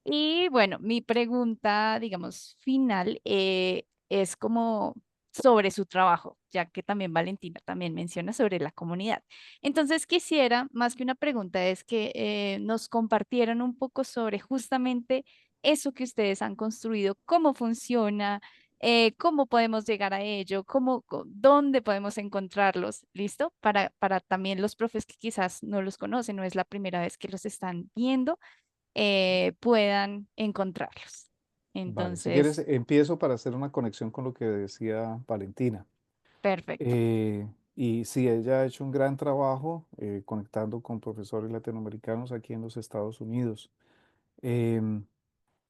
[SPEAKER 2] Y bueno, mi pregunta, digamos, final es como sobre su trabajo, ya que también Valentina también menciona sobre la comunidad. Entonces quisiera, más que una pregunta, es que nos compartieran un poco sobre justamente eso que ustedes han construido, cómo funciona, cómo podemos llegar a ello, dónde podemos encontrarlos, ¿listo? Para también los profes que quizás no los conocen, no es la primera vez que los están viendo puedan encontrarlos.
[SPEAKER 3] Vale, si quieres,
[SPEAKER 2] Entonces,
[SPEAKER 3] empiezo para hacer una conexión con lo que decía Valentina.
[SPEAKER 2] perfecto.
[SPEAKER 3] Y sí, ella ha hecho un gran trabajo conectando con profesores latinoamericanos aquí en los Estados Unidos. Em,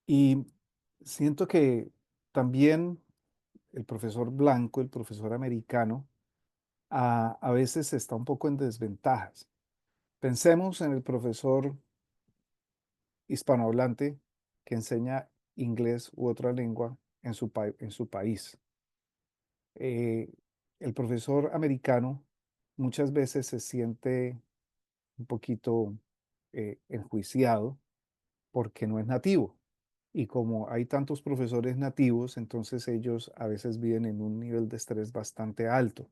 [SPEAKER 3] y siento que también el profesor blanco, el profesor americano, a veces está un poco en desventajas. Pensemos en el profesor hispanohablante que enseña inglés u otra lengua en su país. Eh, el profesor americano muchas veces se siente un poquito enjuiciado porque no es nativo. Y como hay tantos profesores nativos, entonces ellos a veces viven en un nivel de estrés bastante alto.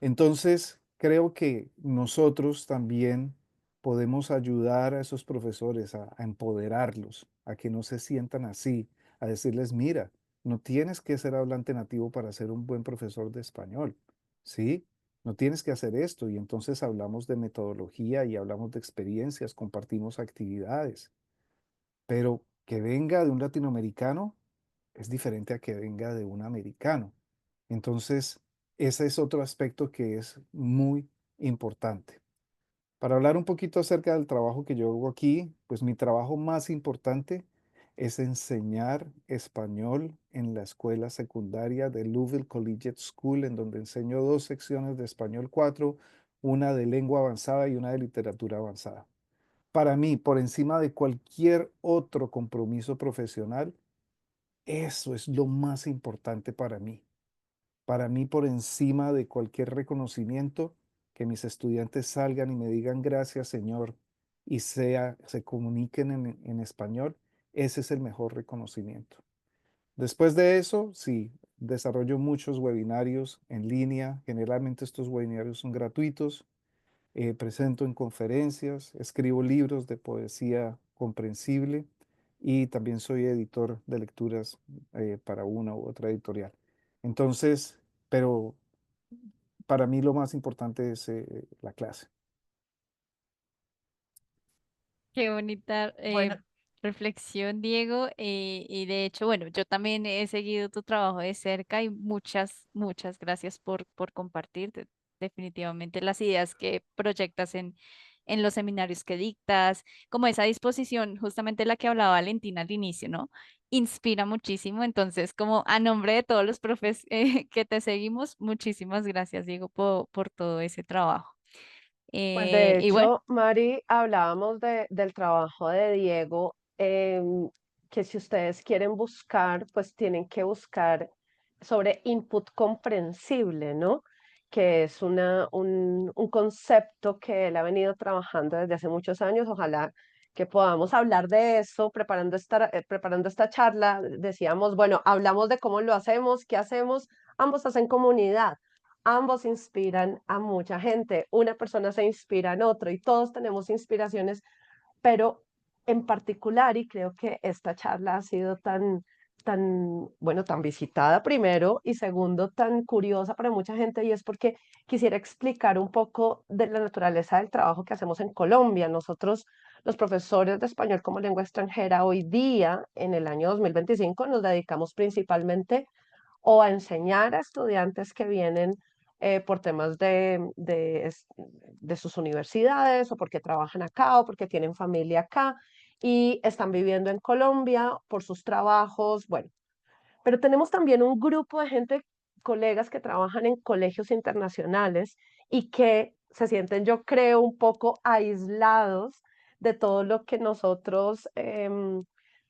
[SPEAKER 3] Entonces, creo que nosotros también podemos ayudar a esos profesores a empoderarlos, a que no se sientan así, a decirles, mira, no tienes que ser hablante nativo para ser un buen profesor de español, ¿sí? No tienes que hacer esto. Y entonces hablamos de metodología y hablamos de experiencias, compartimos actividades, pero que venga de un latinoamericano es diferente a que venga de un americano. Entonces, ese es otro aspecto que es muy importante. Para hablar un poquito acerca del trabajo que yo hago aquí, pues mi trabajo más importante es enseñar español en la escuela secundaria de Louisville Collegiate School, en donde enseño 2 secciones de español 4, una de lengua avanzada y una de literatura avanzada. Para mí, por encima de cualquier otro compromiso profesional, eso es lo más importante para mí. Para mí, por encima de cualquier reconocimiento, que mis estudiantes salgan y me digan gracias, Señor, y se comuniquen en español, ese es el mejor reconocimiento. Después de eso, sí, desarrollo muchos webinarios en línea. Generalmente estos webinarios son gratuitos. Presento en conferencias, escribo libros de poesía comprensible y también soy editor de lecturas para una u otra editorial. Entonces, pero para mí lo más importante es la clase.
[SPEAKER 2] Qué bonita
[SPEAKER 1] Bueno,
[SPEAKER 2] reflexión, Diego. Y de hecho, bueno, yo también he seguido tu trabajo de cerca y muchas gracias por compartir definitivamente las ideas que proyectas en los seminarios que dictas, como esa disposición, justamente la que hablaba Valentina al inicio, ¿no? Inspira muchísimo. Entonces, como a nombre de todos los profes que te seguimos, muchísimas gracias, Diego, por todo ese trabajo.
[SPEAKER 1] pues de
[SPEAKER 2] Y bueno.
[SPEAKER 1] hecho, Mari, hablábamos del trabajo de Diego, que si ustedes quieren buscar, pues tienen que buscar sobre input comprensible, ¿no? Que es un concepto que él ha venido trabajando desde hace muchos años. Ojalá que podamos hablar de eso. Preparando esta charla, decíamos, bueno, hablamos de cómo lo hacemos, qué hacemos, ambos hacen comunidad. Ambos inspiran a mucha gente. Una persona se inspira en otro y todos tenemos inspiraciones, pero en particular, y creo que esta charla ha sido bueno, tan visitada primero y segundo, tan curiosa para mucha gente, y es porque quisiera explicar un poco de la naturaleza del trabajo que hacemos en Colombia. Nosotros, los profesores de español como lengua extranjera, hoy día, en el año 2025, nos dedicamos principalmente o a enseñar a estudiantes que vienen por temas de sus universidades o porque trabajan acá o porque tienen familia acá y están viviendo en Colombia por sus trabajos. Bueno, pero tenemos también un grupo de gente, colegas que trabajan en colegios internacionales y que se sienten, yo creo, un poco aislados de todo lo que nosotros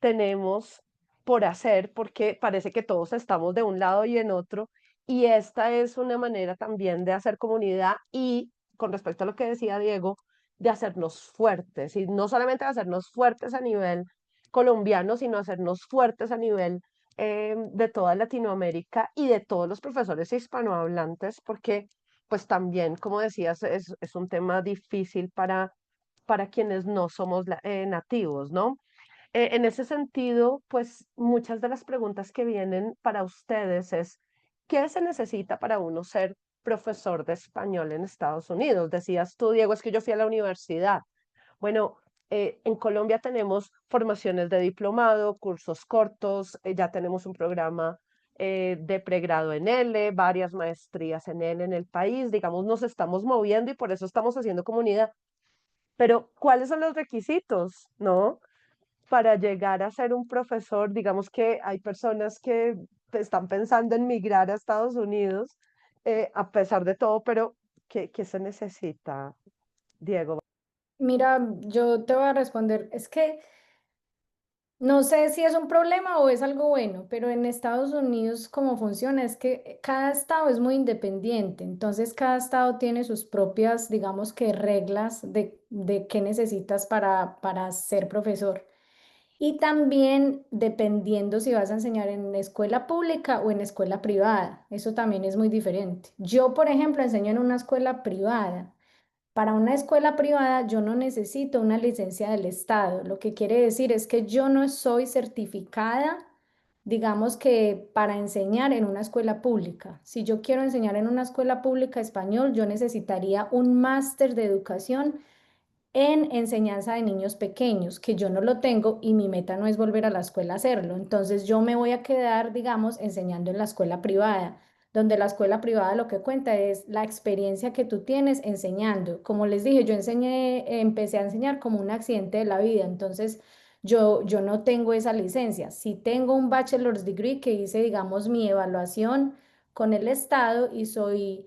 [SPEAKER 1] tenemos por hacer, porque parece que todos estamos de un lado y en otro. Y esta es una manera también de hacer comunidad y, con respecto a lo que decía Diego, de hacernos fuertes, y no solamente de hacernos fuertes a nivel colombiano, sino hacernos fuertes a nivel de toda Latinoamérica y de todos los profesores hispanohablantes, porque pues también, como decías, es un tema difícil para quienes no somos nativos, ¿no? En ese sentido, pues muchas de las preguntas que vienen para ustedes es, ¿qué se necesita para uno ser profesor de español en Estados Unidos? Decías tú, Diego, es que yo fui a la universidad. Bueno, en Colombia tenemos formaciones de diplomado, cursos cortos, ya tenemos un programa de pregrado en L, varias maestrías en L en el país, digamos, nos estamos moviendo y por eso estamos haciendo comunidad. Pero, ¿cuáles son los requisitos, no? Para llegar a ser un profesor, digamos que hay personas que están pensando en migrar a Estados Unidos, a pesar de todo, pero ¿qué se necesita, Diego?
[SPEAKER 4] Mira, yo te voy a responder, es que no sé si es un problema o es algo bueno, pero en Estados Unidos cómo funciona es que cada estado es muy independiente, entonces cada estado tiene sus propias, digamos que reglas de qué necesitas para ser profesor. Y también dependiendo si vas a enseñar en escuela pública o en escuela privada, eso también es muy diferente. Yo, por ejemplo, enseño en una escuela privada. Para una escuela privada yo no necesito una licencia del Estado. Lo que quiere decir es que yo no soy certificada, digamos que para enseñar en una escuela pública. Si yo quiero enseñar en una escuela pública español, yo necesitaría un máster de educación en enseñanza de niños pequeños, que yo no lo tengo y mi meta no es volver a la escuela a hacerlo. Entonces yo me voy a quedar, digamos, enseñando en la escuela privada, donde la escuela privada lo que cuenta es la experiencia que tú tienes enseñando. Como les dije, yo empecé a enseñar como un accidente de la vida, entonces yo no tengo esa licencia. Sí tengo un bachelor's degree que hice, digamos, mi evaluación con el Estado y soy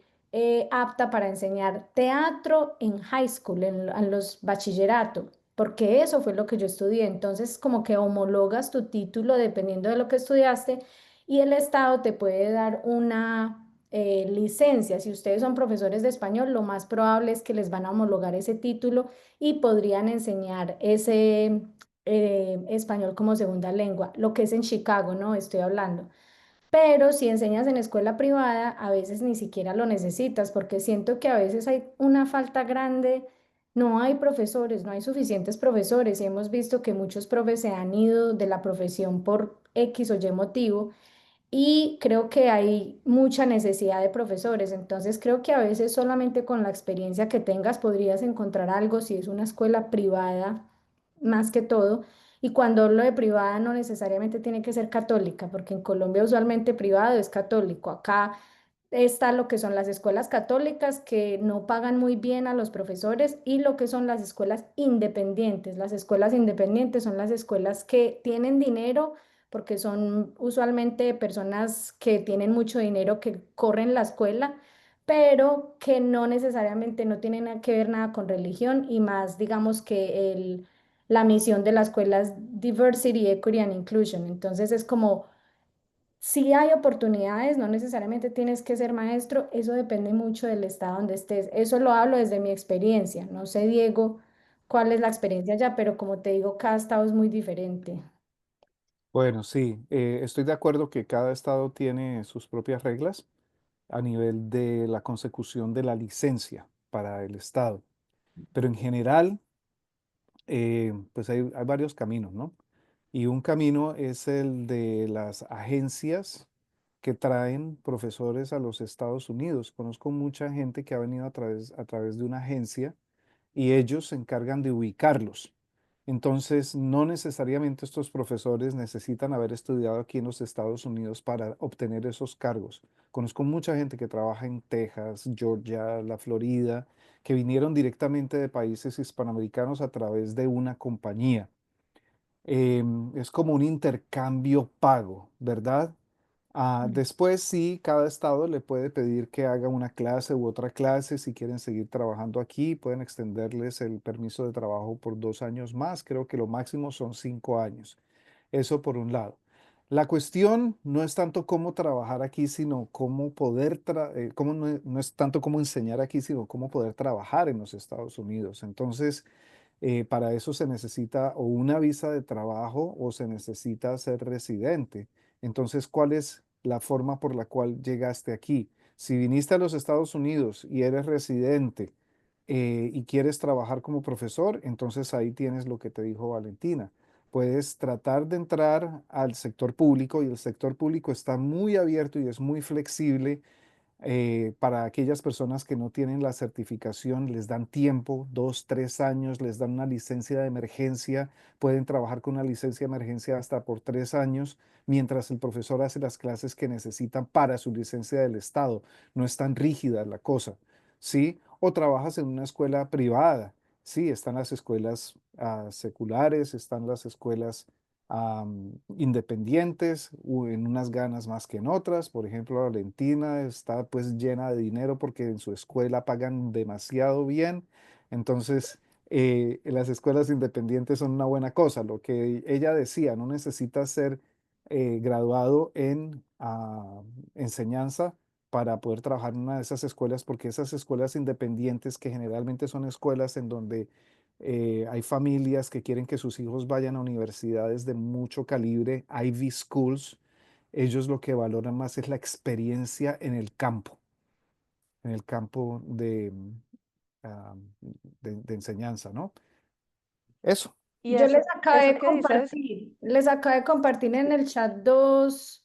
[SPEAKER 4] apta para enseñar teatro en high school, en los bachilleratos, porque eso fue lo que yo estudié. Entonces, como que homologas tu título dependiendo de lo que estudiaste y el Estado te puede dar una licencia. Si ustedes son profesores de español, lo más probable es que les van a homologar ese título y podrían enseñar ese español como segunda lengua, lo que es en Chicago, ¿no? Estoy hablando. Pero si enseñas en escuela privada, a veces ni siquiera lo necesitas, porque siento que a veces hay una falta grande, no hay profesores, no hay suficientes profesores, y hemos visto que muchos profes se han ido de la profesión por X o Y motivo, y creo que hay mucha necesidad de profesores, entonces creo que a veces solamente con la experiencia que tengas podrías encontrar algo si es una escuela privada, más que todo. Y cuando hablo de privada no necesariamente tiene que ser católica, porque en Colombia usualmente privado es católico. Acá está lo que son las escuelas católicas que no pagan muy bien a los profesores y lo que son las escuelas independientes. Las escuelas independientes son las escuelas que tienen dinero porque son usualmente personas que tienen mucho dinero que corren la escuela, pero que no necesariamente no tienen nada que ver nada con religión y más, digamos que la misión de la escuela es Diversity, Equity and Inclusion. Entonces es como, si hay oportunidades, no necesariamente tienes que ser maestro, eso depende mucho del estado donde estés. Eso lo hablo desde mi experiencia. No sé, Diego, cuál es la experiencia allá, pero como te digo, cada estado es muy diferente.
[SPEAKER 3] Bueno, sí, estoy de acuerdo que cada estado tiene sus propias reglas a nivel de la consecución de la licencia para el estado, pero en general, pues hay varios caminos, ¿no? Y un camino es el de las agencias que traen profesores a los Estados Unidos. Conozco mucha gente que ha venido a través de una agencia y ellos se encargan de ubicarlos. Entonces, no necesariamente estos profesores necesitan haber estudiado aquí en los Estados Unidos para obtener esos cargos. Conozco mucha gente que trabaja en Texas, Georgia, la Florida, que vinieron directamente de países hispanoamericanos a través de una compañía. Es como un intercambio pago, ¿verdad?
[SPEAKER 4] Mm.
[SPEAKER 3] Después sí, cada estado le puede pedir que haga una clase u otra clase. Si quieren seguir trabajando aquí, pueden extenderles el permiso de trabajo por 2 años más. Creo que lo máximo son 5 años. Eso por un lado. La cuestión no es tanto cómo trabajar aquí, sino cómo poder, cómo no es tanto cómo enseñar aquí, sino cómo poder trabajar en los Estados Unidos. Entonces, para eso se necesita o una visa de trabajo o se necesita ser residente. Entonces, ¿cuál es la forma por la cual llegaste aquí? Si viniste a los Estados Unidos y eres residente y quieres trabajar como profesor, entonces ahí tienes lo que te dijo Valentina. Puedes tratar de entrar al sector público y el sector público está muy abierto y es muy flexible para aquellas personas que no tienen la certificación, les dan tiempo, 2, 3 años, les dan una licencia de emergencia, pueden trabajar con una licencia de emergencia hasta por 3 años, mientras el profesor hace las clases que necesitan para su licencia del Estado. No es tan rígida la cosa, ¿sí? O trabajas en una escuela privada, sí, están las escuelas seculares, están las escuelas independientes, en unas ganas más que en otras. Por ejemplo, Valentina está pues llena de dinero porque en su escuela pagan demasiado bien. Entonces, las escuelas independientes son una buena cosa. Lo que ella decía, no necesitas ser graduado en enseñanza para poder trabajar en una de esas escuelas, porque esas escuelas independientes, que generalmente son escuelas en donde hay familias que quieren que sus hijos vayan a universidades de mucho calibre, Ivy Schools. Ellos lo que valoran más es la experiencia en el campo ah, de enseñanza, ¿no? Eso.
[SPEAKER 1] Y
[SPEAKER 4] Yo
[SPEAKER 1] eso que dices,
[SPEAKER 4] les acabé de compartir en el chat dos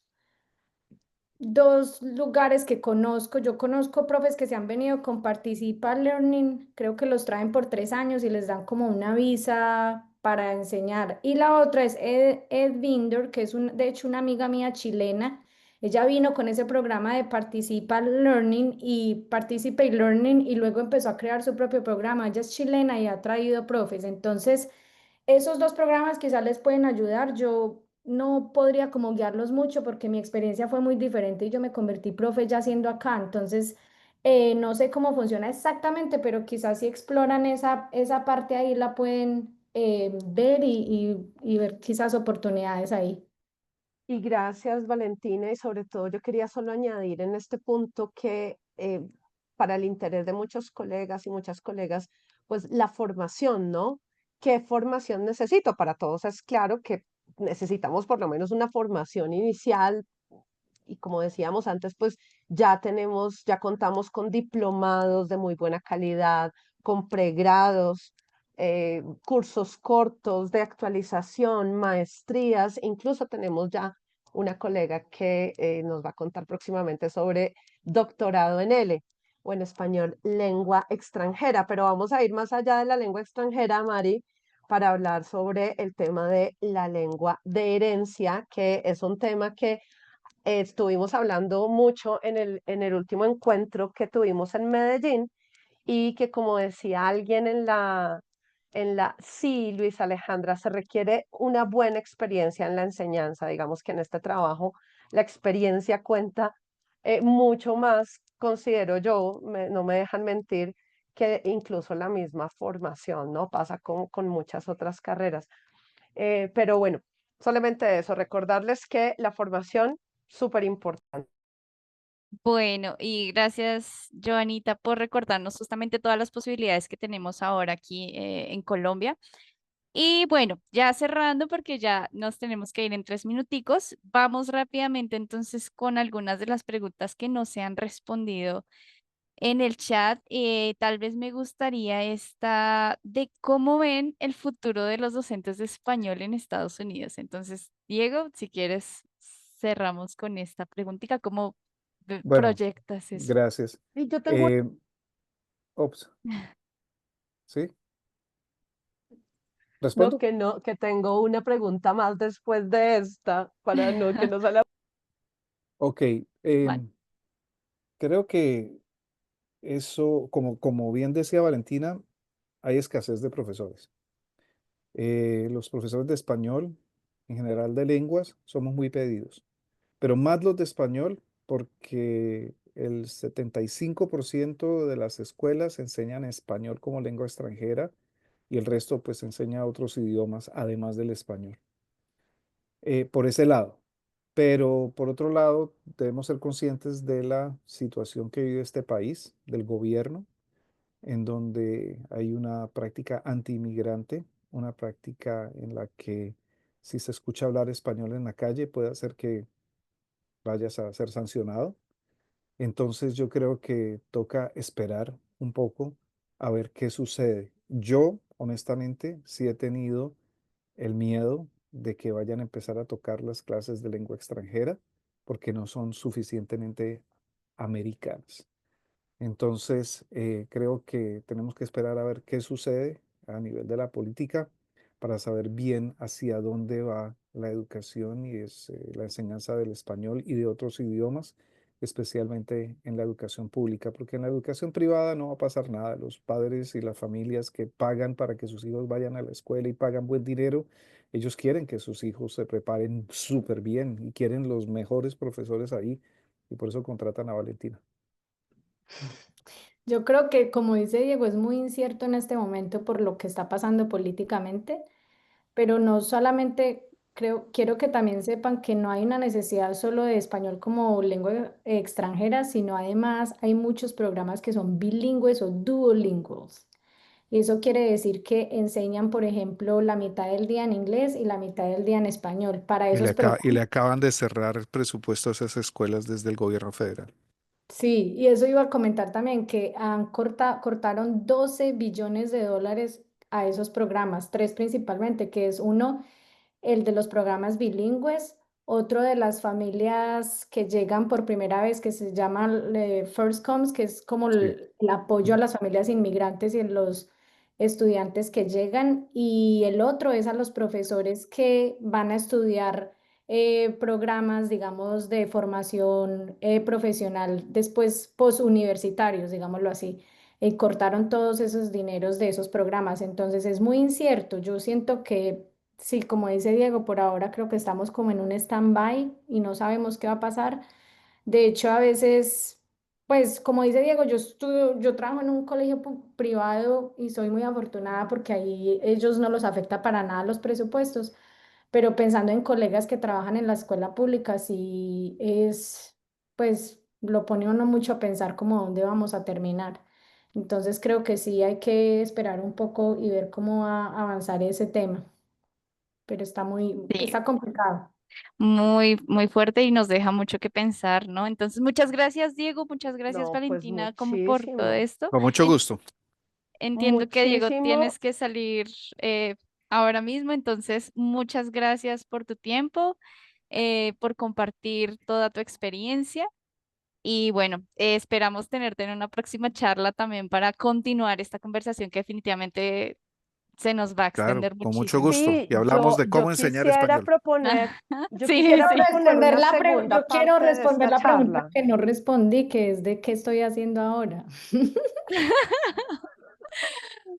[SPEAKER 4] lugares que conozco. Yo conozco profes que se han venido con Participa Learning, creo que los traen por 3 años y les dan como una visa para enseñar. Y la otra es Ed Binder, que es de hecho una amiga mía chilena. Ella vino con ese programa de Participa Learning y Participate Learning y luego empezó a crear su propio programa. Ella es chilena y ha traído profes. Entonces, Esos dos programas quizás les pueden ayudar. Yo no podría como guiarlos mucho porque mi experiencia fue muy diferente y yo me convertí profe ya siendo acá. Entonces, no sé cómo funciona exactamente, pero quizás si exploran esa parte ahí la pueden ver y ver quizás oportunidades ahí.
[SPEAKER 1] Y gracias, Valentina, y sobre todo yo quería solo añadir en este punto que para el interés de muchos colegas y muchas colegas, pues la formación, ¿no? ¿Qué formación necesito? Para todos es claro que necesitamos por lo menos una formación inicial y como decíamos antes, pues ya contamos con diplomados de muy buena calidad, con pregrados, cursos cortos de actualización, maestrías, incluso tenemos ya una colega que nos va a contar próximamente sobre doctorado en L o en español, lengua extranjera, pero vamos a ir más allá de la lengua extranjera, Mari, para hablar sobre el tema de la lengua de herencia, que es un tema que estuvimos hablando mucho en el último encuentro que tuvimos en Medellín y que como decía alguien sí, Luis Alejandra, se requiere una buena experiencia en la enseñanza. Digamos que en este trabajo la experiencia cuenta mucho más, considero yo, no me dejan mentir, que incluso la misma formación, ¿no? Pasa con muchas otras carreras. Pero bueno, solamente eso, recordarles que la formación, súper importante.
[SPEAKER 2] Bueno, y gracias, Joanita, por recordarnos justamente todas las posibilidades que tenemos ahora aquí en Colombia. Y bueno, ya cerrando porque ya nos tenemos que ir en 3 minuticos, vamos rápidamente entonces con algunas de las preguntas que no se han respondido en el chat. Tal vez me gustaría esta de cómo ven el futuro de los docentes de español en Estados Unidos. Entonces, Diego, si quieres, cerramos con esta preguntita. ¿Cómo
[SPEAKER 3] Bueno,
[SPEAKER 2] proyectas eso?
[SPEAKER 3] gracias.
[SPEAKER 1] Y yo tengo,
[SPEAKER 3] Eh, Ops, ¿sí? ¿Respondo?
[SPEAKER 1] no, que tengo una pregunta más después de esta, para no que no se la...
[SPEAKER 3] Ok,
[SPEAKER 2] Vale.
[SPEAKER 3] creo que eso, como bien decía Valentina, hay escasez de profesores. Los profesores de español, en general de lenguas, somos muy pedidos, pero más los de español porque el 75% de las escuelas enseñan español como lengua extranjera y el resto pues enseña otros idiomas además del español. Por ese lado. Pero por otro lado, debemos ser conscientes de la situación que vive este país, del gobierno, en donde hay una práctica anti-inmigrante, una práctica en la que si se escucha hablar español en la calle puede hacer que vayas a ser sancionado. Entonces yo creo que toca esperar un poco a ver qué sucede. Yo, honestamente, sí he tenido el miedo de que vayan a empezar a tocar las clases de lengua extranjera porque no son suficientemente americanas. Entonces, creo que tenemos que esperar a ver qué sucede a nivel de la política para saber bien hacia dónde va la educación y la enseñanza del español y de otros idiomas, especialmente en la educación pública, porque en la educación privada no va a pasar nada. Los padres y las familias que pagan para que sus hijos vayan a la escuela y pagan buen dinero, ellos quieren que sus hijos se preparen súper bien y quieren los mejores profesores ahí y por eso contratan a Valentina.
[SPEAKER 4] Yo creo que, como dice Diego, es muy incierto en este momento por lo que está pasando políticamente, pero no solamente quiero que también sepan que no hay una necesidad solo de español como lengua extranjera, sino además hay muchos programas que son bilingües o duolinguals. Y eso quiere decir que enseñan, por ejemplo, la mitad del día en inglés y la mitad del día en español. Para esos
[SPEAKER 3] Y le
[SPEAKER 4] programas.
[SPEAKER 3] acaban de cerrar el presupuesto a esas escuelas desde el gobierno federal.
[SPEAKER 4] Sí, y eso iba a comentar también, que cortaron 12 billones de dólares a esos programas, tres principalmente, que es uno, el de los programas bilingües, otro de las familias que llegan por primera vez, que se llama First Comes, que es como
[SPEAKER 3] Sí.
[SPEAKER 4] el apoyo a las familias inmigrantes y a los estudiantes que llegan, y el otro es a los profesores que van a estudiar programas, digamos, de formación profesional después posuniversitarios, digámoslo así. cortaron todos esos dineros de esos programas. Entonces es muy incierto. Yo siento que, sí, como dice Diego, por ahora creo que estamos como en un stand-by y no sabemos qué va a pasar. De hecho, a veces, pues como dice Diego, yo trabajo en un colegio privado y soy muy afortunada porque ahí ellos no los afecta para nada los presupuestos, pero pensando en colegas que trabajan en la escuela pública, sí es, pues lo pone uno mucho a pensar como dónde vamos a terminar. Entonces creo que sí hay que esperar un poco y ver cómo va a avanzar ese tema, pero
[SPEAKER 2] Sí,
[SPEAKER 4] está complicado.
[SPEAKER 2] muy, muy fuerte y nos deja mucho que pensar, ¿no? Entonces, muchas gracias, Diego, muchas gracias,
[SPEAKER 1] No, pues
[SPEAKER 2] Valentina, como por todo
[SPEAKER 1] muchísimo,
[SPEAKER 2] esto.
[SPEAKER 3] Con mucho
[SPEAKER 2] En-
[SPEAKER 3] gusto.
[SPEAKER 2] Entiendo que, Diego,
[SPEAKER 1] muchísimo.
[SPEAKER 2] tienes que salir eh, ahora mismo, entonces, muchas gracias por tu tiempo, por compartir toda tu experiencia. Y bueno, esperamos tenerte en una próxima charla también para continuar esta conversación que definitivamente se nos va a
[SPEAKER 3] Claro,
[SPEAKER 2] extender
[SPEAKER 3] con mucho
[SPEAKER 2] muchísimo.
[SPEAKER 3] gusto.
[SPEAKER 1] Sí,
[SPEAKER 3] Y hablamos de
[SPEAKER 1] yo
[SPEAKER 3] cómo enseñar español.
[SPEAKER 2] Sí, sí.
[SPEAKER 1] una segunda
[SPEAKER 4] Yo quiero
[SPEAKER 1] parte de
[SPEAKER 4] responder
[SPEAKER 1] esta
[SPEAKER 4] la pregunta
[SPEAKER 1] charla.
[SPEAKER 4] que no respondí, que es de qué estoy haciendo ahora.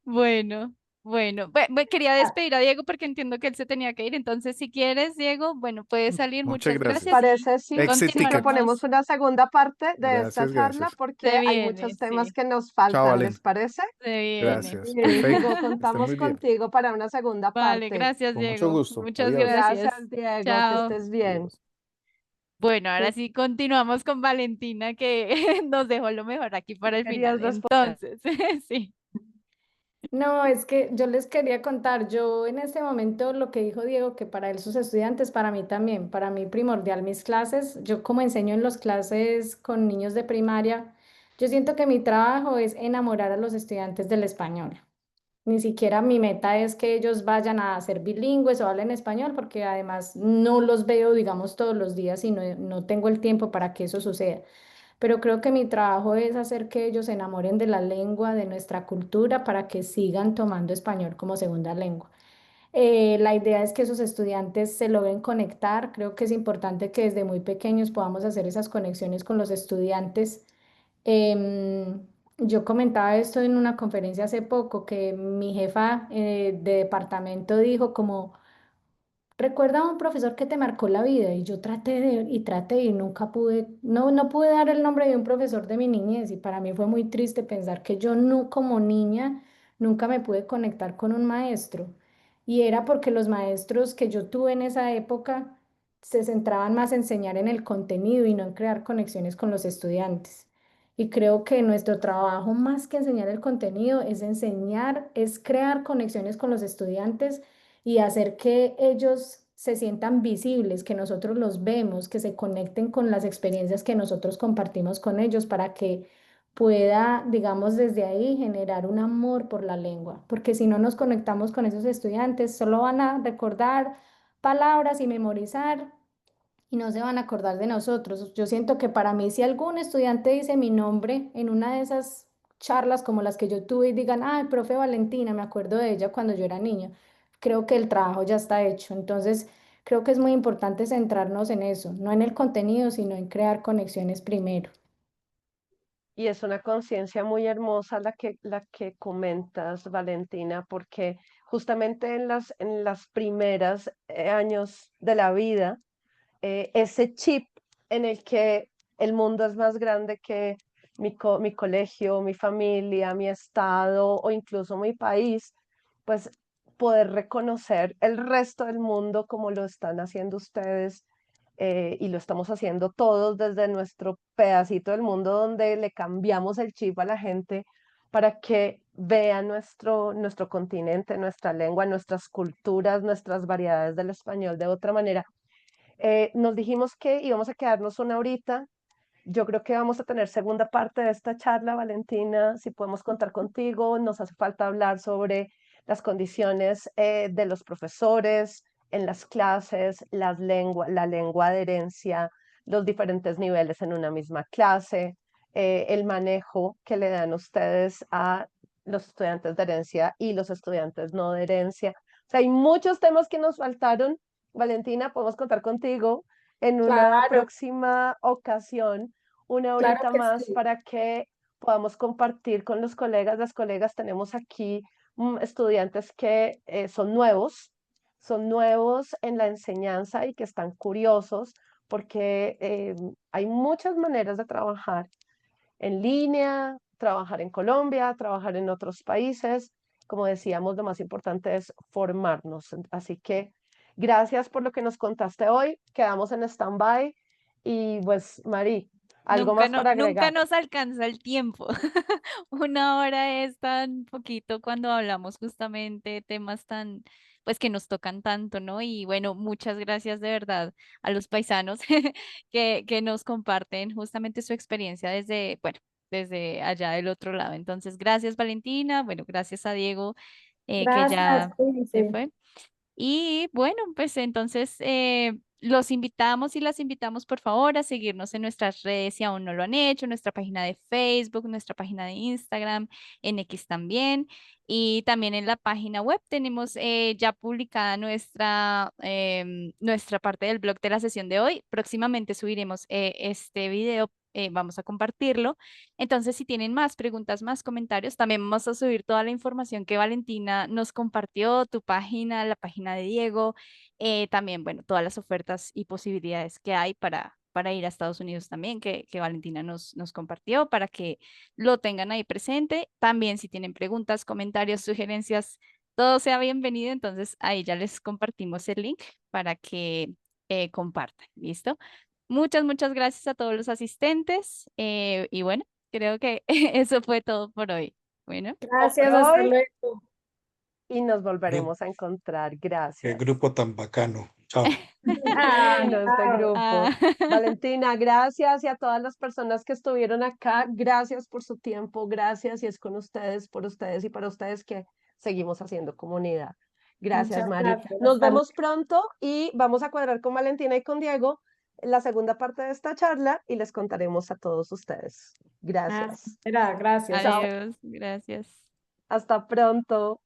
[SPEAKER 2] Bueno, bueno, quería despedir a Diego porque entiendo que él se tenía que ir. Entonces, si quieres, Diego, bueno, puedes salir.
[SPEAKER 3] Muchas
[SPEAKER 2] Muchas
[SPEAKER 1] ¿Les
[SPEAKER 2] gracias
[SPEAKER 3] gracias.
[SPEAKER 1] parece
[SPEAKER 2] y
[SPEAKER 1] si
[SPEAKER 3] Éxiticate.
[SPEAKER 1] proponemos
[SPEAKER 2] continuaremos.
[SPEAKER 1] una segunda parte de esta
[SPEAKER 3] Gracias,
[SPEAKER 1] charla?
[SPEAKER 3] gracias.
[SPEAKER 1] Porque
[SPEAKER 2] Se
[SPEAKER 1] hay
[SPEAKER 2] viene,
[SPEAKER 1] muchos temas
[SPEAKER 2] sí,
[SPEAKER 1] que nos
[SPEAKER 3] Chao,
[SPEAKER 1] faltan, ¿les
[SPEAKER 3] Valen.
[SPEAKER 1] parece?
[SPEAKER 2] se viene.
[SPEAKER 3] Gracias.
[SPEAKER 1] Bien,
[SPEAKER 3] Perfecto.
[SPEAKER 1] Diego,
[SPEAKER 3] Que estén
[SPEAKER 1] contamos
[SPEAKER 3] muy bien.
[SPEAKER 1] contigo para una segunda
[SPEAKER 2] Vale,
[SPEAKER 1] parte.
[SPEAKER 2] gracias,
[SPEAKER 3] Con mucho
[SPEAKER 2] Diego.
[SPEAKER 3] gusto.
[SPEAKER 2] Muchas
[SPEAKER 3] Adiós.
[SPEAKER 1] Gracias,
[SPEAKER 2] gracias.
[SPEAKER 1] Diego, que
[SPEAKER 2] Chao.
[SPEAKER 1] estés bien.
[SPEAKER 3] Adiós.
[SPEAKER 2] Bueno, ahora
[SPEAKER 1] ¿Qué
[SPEAKER 2] sí continuamos con Valentina, que nos dejó lo mejor aquí para el final.
[SPEAKER 1] querías responder?
[SPEAKER 2] Entonces, sí.
[SPEAKER 4] No, es que yo les quería contar, yo en este momento lo que dijo Diego, que para él sus estudiantes, para mí también, para mí primordial mis clases, yo como enseño en las clases con niños de primaria, yo siento que mi trabajo es enamorar a los estudiantes del español. Ni siquiera mi meta es que ellos vayan a ser bilingües o hablen español, porque además no los veo, digamos, todos los días y no tengo el tiempo para que eso suceda. Pero creo que mi trabajo es hacer que ellos se enamoren de la lengua, de nuestra cultura, para que sigan tomando español como segunda lengua. La idea es que esos estudiantes se logren conectar. Creo que es importante que desde muy pequeños podamos hacer esas conexiones con los estudiantes. Em, yo comentaba esto en una conferencia hace poco, que mi jefa de departamento dijo como, recuerda a un profesor que te marcó la vida y yo traté y nunca pude, no pude dar el nombre de un profesor de mi niñez y para mí fue muy triste pensar que yo no como niña nunca me pude conectar con un maestro y era porque los maestros que yo tuve en esa época se centraban más en enseñar en el contenido y no en crear conexiones con los estudiantes. Y creo que nuestro trabajo más que enseñar el contenido es enseñar, es crear conexiones con los estudiantes y hacer que ellos se sientan visibles, que nosotros los vemos, que se conecten con las experiencias que nosotros compartimos con ellos para que pueda, digamos, desde ahí generar un amor por la lengua, porque si no nos conectamos con esos estudiantes, solo van a recordar palabras y memorizar y no se van a acordar de nosotros. Yo siento que para mí, si algún estudiante dice mi nombre en una de esas charlas como las que yo tuve y digan, ah, profe Valentina, me acuerdo de ella cuando yo era niña, creo que el trabajo ya está hecho. Entonces, creo que es muy importante centrarnos en eso, no en el contenido, sino en crear conexiones primero.
[SPEAKER 1] Y es una conciencia muy hermosa la que comentas, Valentina, porque justamente en las primeras años de la vida, ese chip en el que el mundo es más grande que mi colegio, mi familia, mi estado o incluso mi país, pues poder reconocer el resto del mundo como lo están haciendo ustedes y lo estamos haciendo todos desde nuestro pedacito del mundo donde le cambiamos el chip a la gente para que vea nuestro continente, nuestra lengua, nuestras culturas, nuestras variedades del español de otra manera. Nos dijimos que íbamos a quedarnos una horita. Yo creo que vamos a tener segunda parte de esta charla, Valentina, si podemos contar contigo. Nos hace falta hablar sobre las condiciones de los profesores en las clases, la lengua de herencia, los diferentes niveles en una misma clase, el manejo que le dan ustedes a los estudiantes de herencia y los estudiantes no de herencia. O sea, hay muchos temas que nos faltaron. Valentina, podemos contar contigo en una
[SPEAKER 4] Claro,
[SPEAKER 1] próxima ocasión, una
[SPEAKER 4] claro
[SPEAKER 1] horita
[SPEAKER 4] que
[SPEAKER 1] más
[SPEAKER 4] sí.
[SPEAKER 1] para que podamos compartir con los colegas, las colegas. Tenemos aquí estudiantes que son nuevos en la enseñanza y que están curiosos porque hay muchas maneras de trabajar en línea, trabajar en Colombia, trabajar en otros países. Como decíamos, lo más importante es formarnos. Así que gracias por lo que nos contaste hoy. Quedamos en stand-by. Y pues, Mari, ¿algo más para
[SPEAKER 2] Nunca
[SPEAKER 1] agregar?
[SPEAKER 2] nos alcanza el tiempo. 1 hora es tan poquito cuando hablamos justamente temas tan, pues que nos tocan tanto, ¿no? Y bueno, muchas gracias de verdad a los paisanos que nos comparten justamente su experiencia desde, bueno, desde allá del otro lado. Entonces, gracias Valentina, bueno, gracias a Diego que
[SPEAKER 4] Gracias,
[SPEAKER 2] ya se
[SPEAKER 4] cuídense.
[SPEAKER 2] fue. Y bueno, pues entonces los invitamos y las invitamos por favor a seguirnos en nuestras redes si aún no lo han hecho, nuestra página de Facebook, nuestra página de Instagram, en X también. Y también en la página web tenemos ya publicada nuestra parte del blog de la sesión de hoy. Próximamente subiremos este video, vamos a compartirlo. Entonces, si tienen más preguntas, más comentarios, también vamos a subir toda la información que Valentina nos compartió, tu página, la página de Diego, también, bueno, todas las ofertas y posibilidades que hay para ir a Estados Unidos también, que Valentina nos compartió, para que lo tengan ahí presente. También, si tienen preguntas, comentarios, sugerencias, todo sea bienvenido. Entonces, ahí ya les compartimos el link para que compartan. ¿Listo? Muchas gracias a todos los asistentes. Y bueno. Creo que eso fue todo por hoy. Bueno,
[SPEAKER 1] Por
[SPEAKER 4] Gracias, hasta
[SPEAKER 1] hoy
[SPEAKER 4] luego.
[SPEAKER 1] y nos
[SPEAKER 5] Gru-
[SPEAKER 1] volveremos a encontrar.
[SPEAKER 5] Qué
[SPEAKER 1] Gracias.
[SPEAKER 5] grupo tan bacano. Chao.
[SPEAKER 4] Ah,
[SPEAKER 1] Divino este
[SPEAKER 4] chao.
[SPEAKER 1] grupo.
[SPEAKER 2] ah,
[SPEAKER 1] Valentina, gracias y a todas las personas que estuvieron acá, gracias por su tiempo, gracias y es con ustedes, por ustedes y para ustedes que seguimos haciendo comunidad. Gracias,
[SPEAKER 4] Muchas
[SPEAKER 1] Mari.
[SPEAKER 4] gracias.
[SPEAKER 1] Nos
[SPEAKER 4] Hasta luego.
[SPEAKER 1] vemos pronto y vamos a cuadrar con Valentina y con Diego la segunda parte de esta charla y les contaremos a todos ustedes.
[SPEAKER 4] Ah,
[SPEAKER 1] Gracias.
[SPEAKER 4] será, gracias.
[SPEAKER 1] Chao.
[SPEAKER 2] adiós, gracias.
[SPEAKER 1] Hasta pronto.